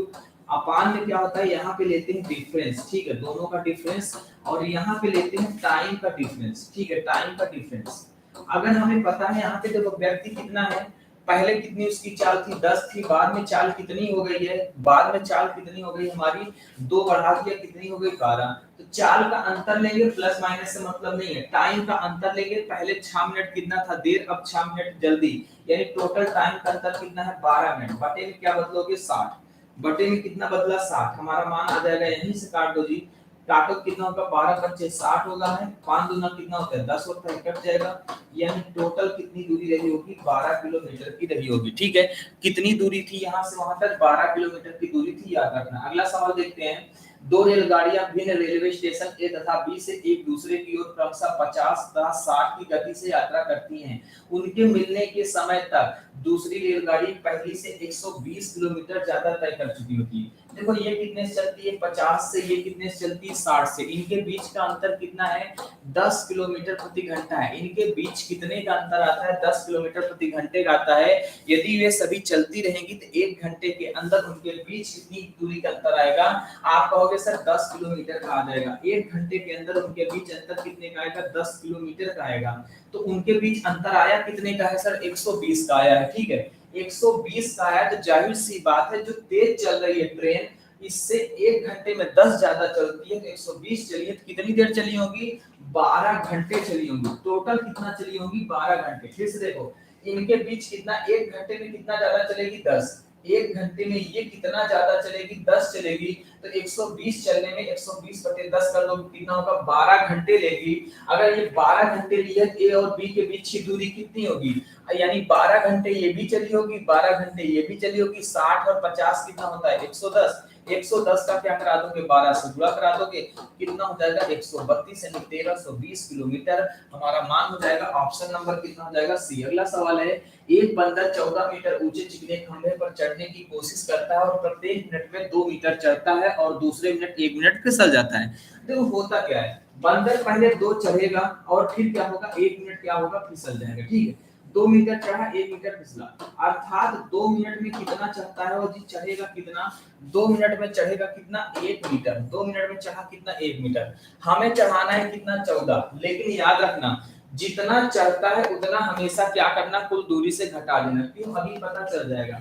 अपान में क्या होता है? यहाँ पे लेते हैं डिफरेंस। ठीक है, दोनों का डिफरेंस, और यहाँ पे लेते हैं टाइम का डिफरेंस। ठीक है, टाइम का डिफरेंस। अगर हमें पता है यहाँ पे देखो व्यक्ति कितना है, पहले कितनी उसकी चाल थी? 10 थी, बाद में चाल कितनी हो गई है? बाद में चाल कितनी हो गई हमारी? 2 बढ़ा दिया, कितनी हो गई? 12। तो चाल का अंतर लेंगे, प्लस माइनस से मतलब नहीं है, टाइम का अंतर लेंगे। पहले 6 मिनट कितना था? देर, अब 6 मिनट जल्दी, यानी टोटल टाइम का अंतर कितना है? 12 मिनट। बटे में क्या बदलोगे? 60। बटे में कितना बदला? 60। हमारा मान आ जाएगा, यहीं से काट दो जी। काटो, कितना होगा? 12 पंचे 60 होगा है, 5 दूना कितना होता है? 10 होता है, कट जाएगा। यानी टोटल कितनी दूरी रही होगी? 12 किलोमीटर की रही होगी। ठीक है, कितनी दूरी थी यहाँ से वहां तक? 12 किलोमीटर की दूरी थी, याद रखना। अगला सवाल देखते हैं। 2 रेलगाड़ियां भिन्न रेलवे स्टेशन ए तथा बी से एक दूसरे की ओर क्रमशः 50 तथा 60 की गति से यात्रा करती हैं। उनके मिलने के समय तक दूसरी रेलगाड़ी पहली से 120 किलोमीटर ज्यादा तय कर चुकी होती है। देखो ये कितने से चलती है? 50 से। ये कितने से चलती है? 60 से। इनके बीच का अंतर कितना है? 10 किलोमीटर प्रति घंटा है। इनके बीच कितने का अंतर आता है? 10 किलोमीटर प्रति घंटे का आता है। यदि वे सभी चलती रहेंगी तो 1 घंटे के अंदर उनके बीच कितनी दूरी का अंतर आएगा? आप कहोगे सर 10 किलोमीटर का आ जाएगा। 1 घंटे के अंदर उनके बीच अंतर कितने का आएगा? 10 किलोमीटर का आएगा। तो उनके बीच अंतर आया कितने का है सर? 120 का आया है। ठीक है, 120 का आया, तो जाहिर सी बात है जो तेज चल रही है ट्रेन, इससे 1 घंटे में 10 ज्यादा चलती है, तो 120 चली है, तो कितनी देर चली होगी? 12 घंटे चली होगी। टोटल कितना चली होगी? 12 घंटे। फिर से देखो, इनके बीच कितना, 1 घंटे में कितना ज्यादा चलेगी? 10। 1 घंटे में ये कितना ज्यादा चलेगी? 10 चलेगी। तो 120 चलने में 120 बटे 10 कर दो, कितना होगा? 12 घंटे लेगी। अगर ये 12 घंटे ली है, ए और बी के बीच की दूरी कितनी होगी? यानी 12 घंटे ये भी चली होगी, 12 घंटे ये भी चली होगी। 60 और 50 कितना होता है? 110। 110 का क्या करा दोगे, 12 से गुणा करा दोगे, कितना हो जाएगा 132 यानी 1320 किलोमीटर। हमारा मान हो जाएगा ऑप्शन नंबर कितना हो जाएगा सी। अगला सवाल है, एक बंदर 14 मीटर ऊंचे चिकने खंभे पर चढ़ने की कोशिश करता है और प्रत्येक मिनट में 2 मीटर चढ़ता है और दूसरे मिनट 1 मिनट फिसल जाता है। देखो होता क्या है, बंदर पहले 2 चढ़ेगा और फिर क्या होगा, 1 मिनट क्या होगा, फिसल जाएगा। ठीक है, 2 मीटर चढ़ा, 1 मीटर फिसला, अर्थात 2 मिनट में कितना चढ़ता है और जी चढ़ेगा कितना, 2 मिनट में चढ़ेगा कितना, 1 मीटर। 2 मिनट में चढ़ा कितना, 1 मीटर। हमें चढ़ाना है कितना, 14। लेकिन याद रखना, जितना चढ़ता है उतना हमेशा क्या करना, कुल दूरी से घटा देना। क्यों, अभी पता चल जाएगा।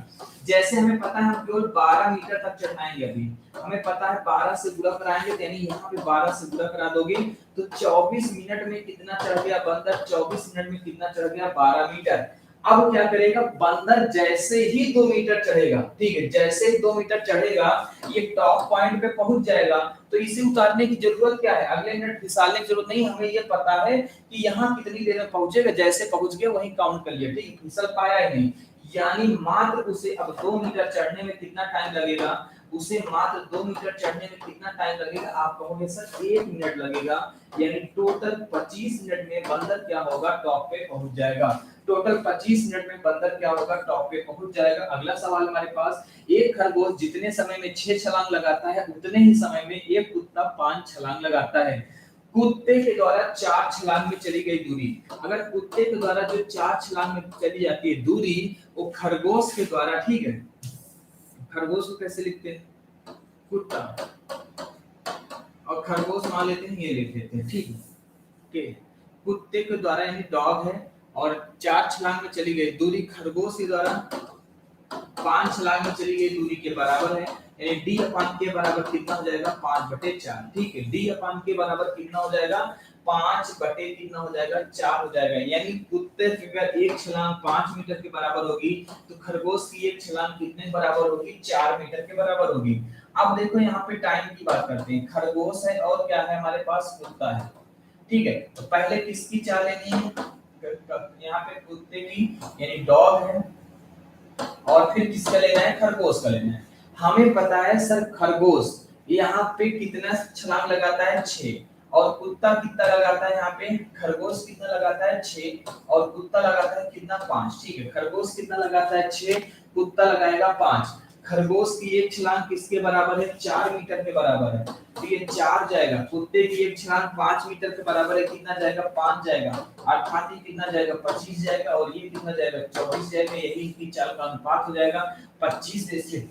जैसे हमें पता है हम केवल 12 मीटर तक चढ़ाएंगे, अभी हमें पता है 12 से गुणा कराएंगे, यानी यहाँ पे 12 से गुणा करा दोगे तो 24 मिनट में कितना चढ़ गया बंदर, 24 मिनट में कितना चढ़ गया, 12 मीटर। अब क्या करेगा बंदर, जैसे ही 2 मीटर चढ़ेगा, ठीक है, जैसे ही 2 मीटर चढ़ेगा ये टॉप पॉइंट पे पहुंच जाएगा, तो इसे उतारने की जरूरत क्या है, अगले मिनट फिसलने की जरूरत नहीं, हमें ये पता है कि यहाँ कितनी देर में पहुंचेगा, जैसे पहुंच गया वहीं काउंट कर लिया। ठीक, फिसल पाया ही नहीं, यानी मात्र उसे अब 2 मीटर चढ़ने में कितना टाइम लगेगा, उसे मात्र 2 मीटर चढ़ने में कितना टाइम लगेगा, आप कहोगे सर 1 मिनट लगेगा, यानी टोटल 25 मिनट में बंदर क्या होगा, टॉप पे पहुंच जाएगा। टोटल 25 मिनट में बंदर क्या होगा, टॉप पे पहुंच जाएगा। अगला सवाल हमारे पास, एक खरगोश जितने समय में 6 छलांग लगाता है उतने ही समय में एक कुत्ता 5 छलांग लगाता है। कुत्ते के द्वारा 4 छलांग में चली गई दूरी, अगर कुत्ते के द्वारा जो 4 छलांग में चली जाती है दूरी, वो खरगोश के द्वारा, ठीक है, खरगोश को कैसे लिखते हैं, कुत्ता, और खरगोश मान लेते हैं, ये लिख लेते हैं। ठीक है, कुत्ते के द्वारा यानी डॉग है और 4 छलांग में चली गई दूरी, खरगोश के द्वारा 5 छलांग में चली गई दूरी के बराबर है, यानी d अपान के बराबर कितना हो जाएगा, 5/4। ठीक है, d अपान के बराबर कितना हो जाएगा, 5 बटे कितना हो जाएगा, 4 हो जाएगा। यानी कुत्ते की अगर एक छलांग 5 मीटर के बराबर होगी तो खरगोश की एक छलांग कितने बराबर होगी, 4 मीटर के बराबर होगी। अब देखो यहाँ पे टाइम की बात करते हैं, खरगोश है और क्या है हमारे पास, कुत्ता है। ठीक है, तो पहले किसकी चाल लेनी है, यहाँ पे कुत्ते की यानी डॉग है, और फिर किसका लेना है, खरगोश का लेना है। हमें पता है सर खरगोश यहाँ पे कितना छलांग लगाता है, 6, और कुत्ता कितना लगाता है, यहाँ पे खरगोश कितना लगाता है, 6, और कुत्ता लगाता है कितना, 5। ठीक है, खरगोश कितना लगाता है, 6, कुत्ता लगाएगा 5। खरगोश की एक छलांग किसके बराबर है, 4 मीटर के बराबर है, तो ये 4 जाएगा। कुत्ते की एक छलांग 5 मीटर के बराबर है, कितना जाएगा, 5 जाएगा, अर्थात ये कितना जाएगा, 25 जाएगा, और ये कितना जाएगा, 24 जाएगा। यही इनकी चाल का अनुपात हो जाएगा 25 से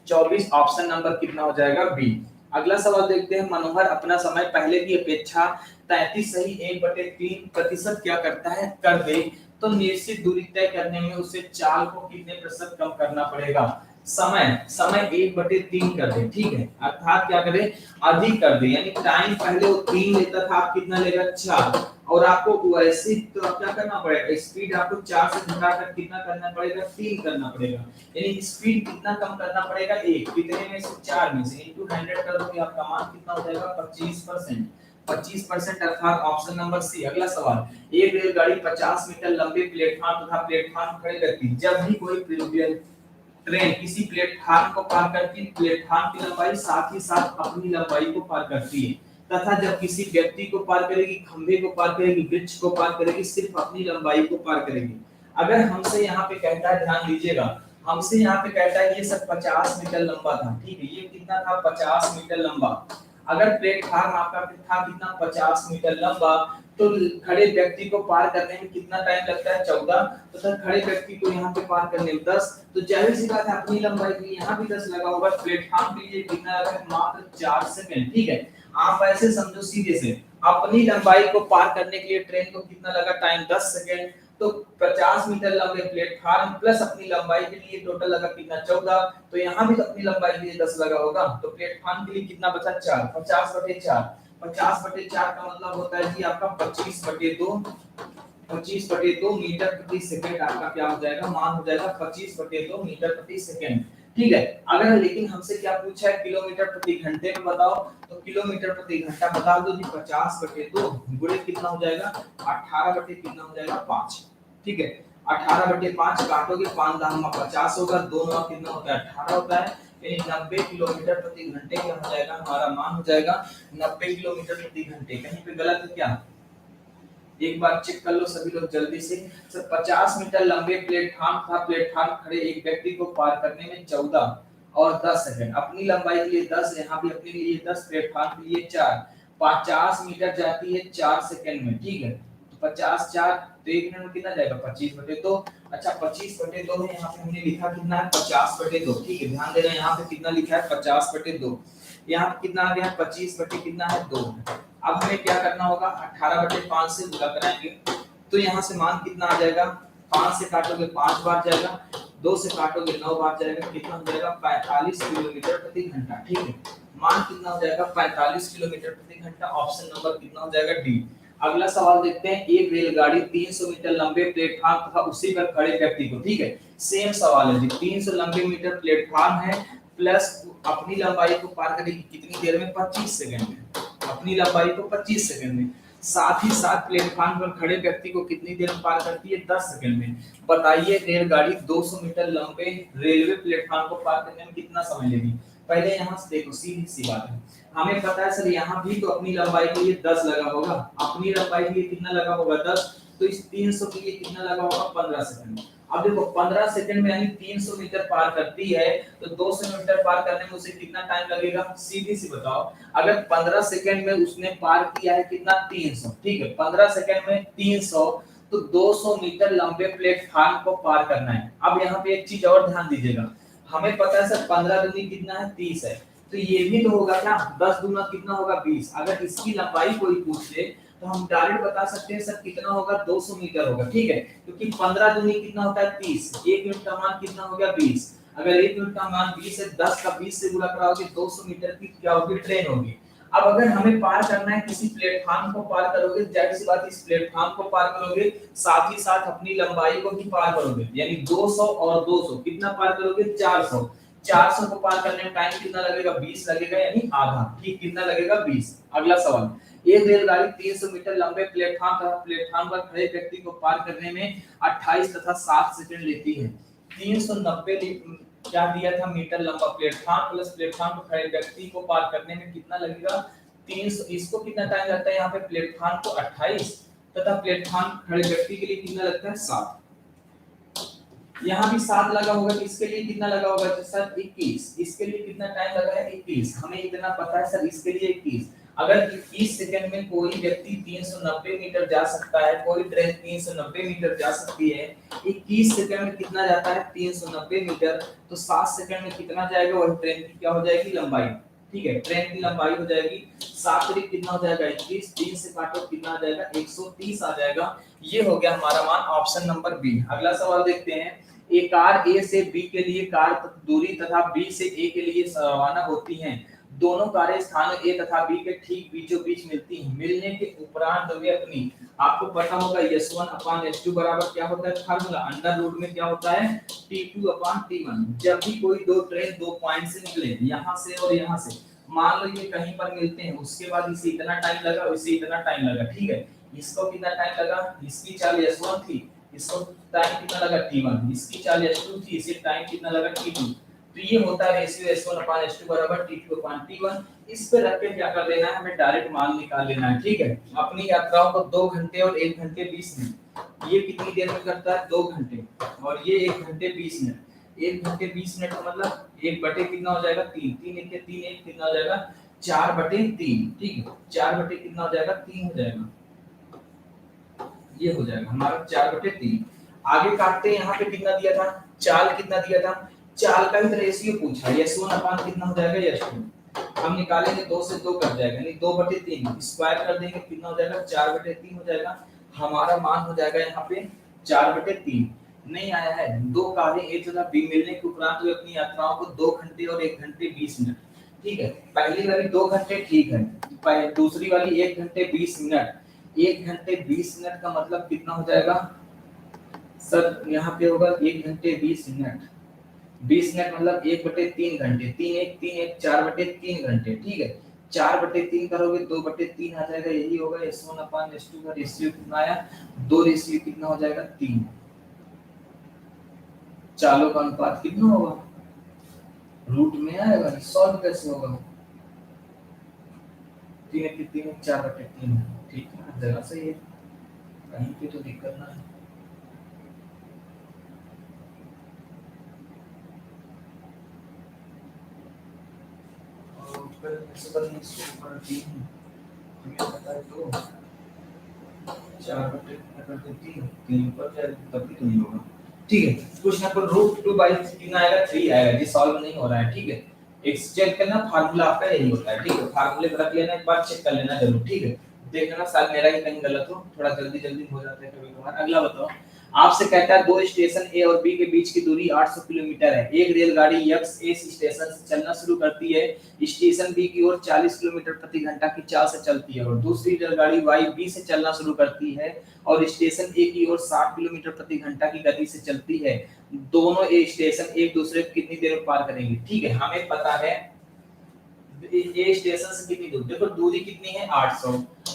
24। ऑप्शन नंबर कितना हो जाएगा, बी। अगला सवाल देखते हैं, मनोहर अपना समय पहले की अपेक्षा 33 सही 1/3% क्या करता है, कर दे तो निश्चित दूरी तय करने में उसे चाल को कितने प्रतिशत कम करना पड़ेगा। समय 1/3 कर दे, ठीक है, अर्थात क्या करे, अधिक कर दे, यानी टाइम पहले वो 3 लेता था, आप कितना लेगा, 4, और आपको वैसे तो क्या करना पड़ेगा, स्पीड आपको 4 से घटाकर कितना करना पड़ेगा, 3 करना पड़ेगा, यानी स्पीड कितना कम करना पड़ेगा, 1, कितने में से, 4 में से, इनटू 100 कर दोगे, आपका मान कितना हो जाएगा, 25%। 25% अर्थात ऑप्शन नंबर सी। अगला सवाल, एक रेलगाड़ी 50 मीटर लंबे प्लेटफॉर्म तथा प्लेटफॉर्म खड़े करती है, जब भी कोई ट्रेन किसी प्लेटफार्म को पार करती है, प्लेटफार्म की लंबाई साथ ही साथ अपनी लंबाई को पार करती है, तथा जब किसी व्यक्ति को पार करेगी, खंभे को पार करेगी, वृक्ष को पार करेगी, सिर्फ अपनी लंबाई को पार करेगी। अगर हमसे यहाँ पे कहता है, ध्यान दीजिएगा, हमसे यहाँ पे कहता है ये सब 50 मीटर लंबा था, ठीक है, ये कितना था, 50 मीटर लंबा। अगर प्लेटफार्म आपका था कितना, 50 मीटर लंबा, तो खड़े व्यक्ति को पार करने में कितना टाइम लगता है, 14, तो खड़े व्यक्ति को यहाँ पे पार करने में 10, तो जाहिर सी बात है अपनी लंबाई के लिए यहाँ भी 10 लगा होगा, प्लेटफॉर्म के लिए कितना लगा है, मात्र 4 सेकंड। ठीक है, आप ऐसे समझो सीधे से, अपनी लंबाई को पार करने के लिए ट्रेन को कितना लगा टाइम, 10 सेकंड, तो 50 मीटर लंबे प्लेटफार्म प्लस अपनी लंबाई के लिए टोटल लगा कितना, 14, तो यहाँ भी तो अपनी लंबाई के लिए 10 लगा होगा, तो प्लेटफार्म के लिए कितना बचा, 4, 50/4, 50/4 का मतलब होता है जी आपका 25/2, 25/2 मीटर प्रति सेकंड, आपका क्या हो जाएगा, मान हो जाएगा 25/2 मीटर प्रति सेकंड। ठीक है, अगर लेकिन हमसे क्या पूछा है, किलोमीटर प्रति घंटे में बताओ, तो किलोमीटर प्रति घंटा बता दो जी, 50/2 गुणे कितना हो जाएगा, 18 बटे कितना हो जाएगा, 5। ठीक है, 18/5 काटोगे, 5 दाम में 50 होगा, 2 9 कितना होता है, 18 होता है, यानी 90 किलोमीटर प्रति घंटे क्या हो जाएगा, हमारा मान हो जाएगा 90 किलोमीटर प्रति घंटे। कहीं पे गलत है क्या, एक बार चेक कर लो सभी लोग जल्दी से। सर 50 मीटर लंबे प्लेटफॉर्म था, प्लेटफॉर्म खड़े एक व्यक्ति को पार करने में 14 और 10 सेकंड। अपनी लंबाई के लिए 10, यहाँ भी अपने लिए 10, प्लेटफॉर्म के लिए 4, 50 मीटर जाती है 4 सेकंड में, ठीक है। तो 50 4 तो 1 मिनट में कितना जाएगा, 25/2। अच्छा 25/2 में यहाँ पे हमने लिखा कितना है, 50/2, ठीक है। ध्यान देना यहाँ पे कितना लिखा है, 50/2। यहाँ पे कितना आ गया, 25 बटे कितना है 2। अब हमें क्या करना होगा, 18/5 से गुणा कराएंगे तो यहाँ से मान कितना आ जाएगा, 5 से काटोगे 5 बार जाएगा, 2 से काटोगे 9 बार जाएगा, कितना हो जाएगा 45 किलोमीटर प्रति घंटा, ठीक है। मान कितना हो जाएगा 45 किलोमीटर प्रति घंटा। ऑप्शन नंबर कितना हो जाएगा, डी। अगला सवाल देखते हैं, एक रेलगाड़ी 300 मीटर लंबे प्लेटफॉर्म तथा उसी पर खड़े व्यक्ति को, ठीक है सेम सवाल है जी, 300 लंबे मीटर प्लेटफॉर्म है प्लस अपनी लंबाई को पार करेगी कितनी देर में, 25 सेकंड में। अपनी लंबाई को 25 सेकंड में, साथ ही साथ प्लेटफॉर्म पर खड़े व्यक्ति को कितनी देर में पार करती है, 10 सेकंड में। बताइए रेलगाड़ी 200 मीटर लंबे रेलवे प्लेटफॉर्म को पार करने में कितना समय लेगी। पहले यहाँ से देखो, सीधी सी बात है, हमें पता है सर यहाँ भी तो अपनी लंबाई के लिए 10 लगा होगा, अपनी लंबाई के लिए कितना लगा होगा 10, तो इस 300 के लिए कितना लगा होगा 15 सेकंड। अब देखो 15 सेकंड में यानी 300 मीटर पार करती है, तो 200 मीटर पार करने में उसे कितना टाइम लगेगा, सीधी सी बताओ। अगर 15 सेकंड में उसने पार किया है कितना 300, ठीक है 15 सेकंड में 300, तो 200 मीटर लंबे प्लेटफॉर्म को पार करना है। अब यहाँ पे एक चीज और ध्यान दीजिएगा, हमें पता है सर 15 दूनी कितना है 30 है, तो ये भी तो होगा क्या 10 दूना कितना होगा 20। अगर इसकी लंबाई कोई पूछे तो हम डायरेक्ट बता सकते हैं सर कितना होगा 200 मीटर होगा, ठीक है, क्योंकि 15 दूनी कितना होता है 30, 1 मिनट का मान कितना हो गया 20। अगर 1 मिनट का मान 20 है, 10 का 20 से गुणा कराओगे 200 मीटर की क्या होगी, ट्रेन होगी। अब अगर हमें पार करना है किसी प्लेटफॉर्म को पार करोगे, जाहिर सी बात इस प्लेटफॉर्म को पार करोगे, साथ ही साथ अपनी लंबाई को भी पार करोगे, यानी 200 और 200 कितना पार करोगे 400। 400 को पार करने में टाइम कितना लगेगा 20 लगेगा, यानी आधा, ठीक कितना लगेगा 20। अगला सवाल, एक रेलगाड़ी 300 मीटर लंबे प्लेटफॉर्म पर खड़े व्यक्ति को पार करने में 28 तथा 7 सेकंड लेती है। 390 क्या दिया था मीटर लंबा प्लेटफॉर्म प्लस प्लेटफॉर्म पर खड़े व्यक्ति को पार करने में कितना लगेगा 300, इसको कितना टाइम लगता है यहाँ पे प्लेटफॉर्म को 28 तथा प्लेटफॉर्म खड़े व्यक्ति के लिए कितना लगता है 7। यहाँ भी 7 लगा होगा, इसके लिए कितना लगा होगा सर 21, इसके लिए कितना टाइम लगा है 21, हमें इतना पता है सर इसके लिए 21। अगर 21 सेकंड में कोई व्यक्ति 390 मीटर जा सकता है, कोई ट्रेन 390 मीटर जा सकती है, 21 सेकंड में कितना जाता है 390 मीटर, तो 7 सेकंड में कितना जाएगा वही ट्रेन की क्या हो जाएगी लंबाई, ठीक है ट्रेन की लंबाई हो जाएगी 7 तरीक कितना हो जाएगा 21, 3 से काटो कितना आ जाएगा 130 आ जाएगा। ये हो गया हमारा मान ऑप्शन नंबर बी। अगला सवाल देखते हैं, एक कार ए से बी के लिए कार दूरी तथा बी से ए के लिए रवाना होती हैं। दोनों कारें स्थान ए तथा बी के ठीक बीचों बीच मिलती हैं। मिलने के उपरांत वे अपनी, आपको पता होगा S1/S2 बराबर क्या होता है फार्मूला, अंडर रूट में क्या होता है T2/T1। जब भी कोई दो ट्रेन दो पॉइंट से निकले, यहाँ से और यहाँ से, मान लो ये कहीं पर मिलते हैं, उसके बाद इसे इतना टाइम लगा, इसे इतना टाइम लगा, ठीक है। इसको कितना टाइम लगा, इसकी चाल S1 थी, इसको टाइम कितना लगा T1, इसकी चाल S2 थी, इसे टाइम कितना लगा T2। तो ये होता है रेशियो S1/S2 बराबर T2/T1। इस पे रख के क्या कर देना है, हमें डायरेक्ट मान निकाल लेना है, ठीक है। अपनी यात्राओं को 2 घंटे और 1 घंटे 20 मिनट, ये कितनी देर में करता है 2 घंटे, और ये 1 घंटे 20 मिनट। 1 घंटे 20 मिनट का मतलब 1 बटे कितना हो जाएगा 3, 3 1 के 3 1 कितना हो जाएगा 4/3, ठीक है 4 बटे कितना हो जाएगा 3 हो जाएगा, ये हो जाएगा हमारा 4/3। आगे काटते हैं, यहाँ पे कितना दिया था, चाल कितना दिया था, चाल का भी रेशियो पूछा, S1 कितना हो जाएगा S2, हम निकालेंगे 2 से 2 कट जाएगा, यानी 2/3 स्क्वायर कर देंगे कितना हो जाएगा 4/3 हो जाएगा। हमारा मान हो जाएगा यहाँ पे 4/3। नहीं आया है, दो कारें ए तथा बी मिलने के उपरांत वे अपनी यात्राओं को 2 घंटे और 1 घंटे 20 मिनट, ठीक है। पहली वाली 2 घंटे ठीक है, दूसरी वाली 1 घंटे 20 मिनट। 1 घंटे 20 मिनट का मतलब कितना हो जाएगा सर, यहाँ पे होगा 1 घंटे 20 मिनट, 20 मिनट मतलब 1/3 घंटे, 3 1 3 1 4/3 घंटे, ठीक है। 4/3 करोगे 2/3 आ जाएगा, यही होगा S1/S2 का रेशियो कितना आया 2, रेशियो कितना हो जाएगा 3। चालों का अनुपात कितना होगा, रूट में आएगा, सॉल्व कैसे होगा? 3 एक 3 4 बटे 3, ठीक है जरा सही है, कहीं पे तो दिक्कत ना है। और ऊपर से बदलने से ऊपर 3 हमें पता है तो 4 बटे 3 3 ऊपर जाए तब भी तो नहीं होगा। ठीक है, क्वेश्चन नंबर √2 कितना आएगा? 3 आएगा जी, सॉल्व नहीं हो रहा है। ठीक है, एक चेक करना, फार्मूला आपका यही होता है। ठीक है, फार्मूले पर रख लेना, एक बार चेक कर लेना जरूर। ठीक है, देखना शायद मेरा ही कहीं गलत हो, थोड़ा जल्दी जल्दी हो जाता है कभी कभार। अगला बताओ, आपसे कहता है दो स्टेशन ए और बी के बीच की दूरी 800 किलोमीटर है। एक रेलगाड़ी यक्स ए स्टेशन से चलना शुरू करती है, स्टेशन बी की ओर 40 किलोमीटर प्रति घंटा की चाल से चलती है, और दूसरी रेलगाड़ी वाई बी से चलना शुरू करती है और स्टेशन ए की ओर 60 किलोमीटर प्रति घंटा की गति से चलती है। दोनों ए स्टेशन एक दूसरे को कितनी देर में पार करेंगे? ठीक है, हमें पता है ए स्टेशन से कितनी दूर, देखो दूरी कितनी है 800।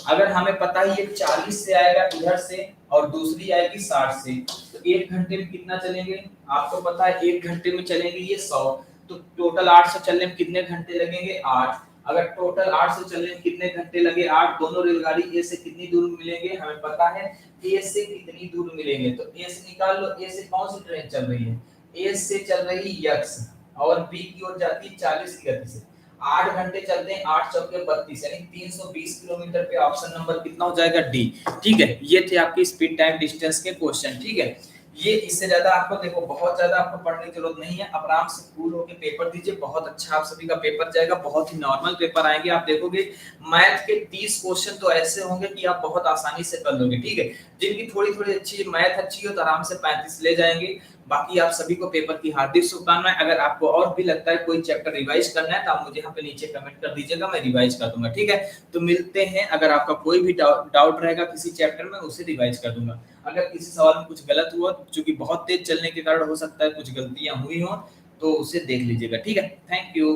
अगर हमें पता है ये 40 से आएगा इधर से और दूसरी आएगी 60 से, तो 1 घंटे में कितना चलेंगे? आपको पता है 1 घंटे में चलेंगे ये 100, तो टोटल 800 चलने में कितने घंटे लगेंगे? 8। अगर टोटल 800 चलने में कितने घंटे लगे? 8। दोनों रेलगाड़ी ए से कितनी दूर मिलेंगे? हमें पता है ए से कितनी दूर मिलेंगे, तो ए से निकाल लो। ए से कौन सी ट्रेन चल रही है? ए से चल रही यक्स और बी की ओर जाती है 40 की गति से। 8 घंटे चलते हैं, 8 चौके 32 यानी 320 किलोमीटर पे ऑप्शन नंबर कितना हो जाएगा? डी। ठीक है, ये थे आपकी स्पीड टाइम डिस्टेंस के क्वेश्चन। ठीक है, ये इससे ज्यादा आपको देखो बहुत ज्यादा आपको पढ़ने की जरूरत नहीं है, अब आराम से कूल होकर पेपर दीजिए, बहुत अच्छा आप सभी का पेपर जाएगा, बहुत ही नॉर्मल पेपर आएंगे। आप देखोगे मैथ के 30 क्वेश्चन तो ऐसे होंगे कि आप बहुत आसानी से कर लोगे। ठीक है, जिनकी थोड़ी थोड़ी अच्छी मैथ अच्छी हो तो आराम से 35 ले जाएंगे। बाकी आप सभी को पेपर की हार्दिक शुभकामनाएं। अगर आपको और भी लगता है कोई चैप्टर रिवाइज करना है तो आप मुझे यहाँ पे नीचे कमेंट कर दीजिएगा, मैं रिवाइज कर दूंगा। ठीक है, तो मिलते हैं, अगर आपका कोई भी डाउट रहेगा किसी चैप्टर में उसे रिवाइज कर दूंगा। अगर किसी सवाल में कुछ गलत हुआ, क्योंकि बहुत तेज चलने के कारण हो सकता है कुछ गलतियां हुई हो, तो उसे देख लीजिएगा। ठीक है, थैंक यू।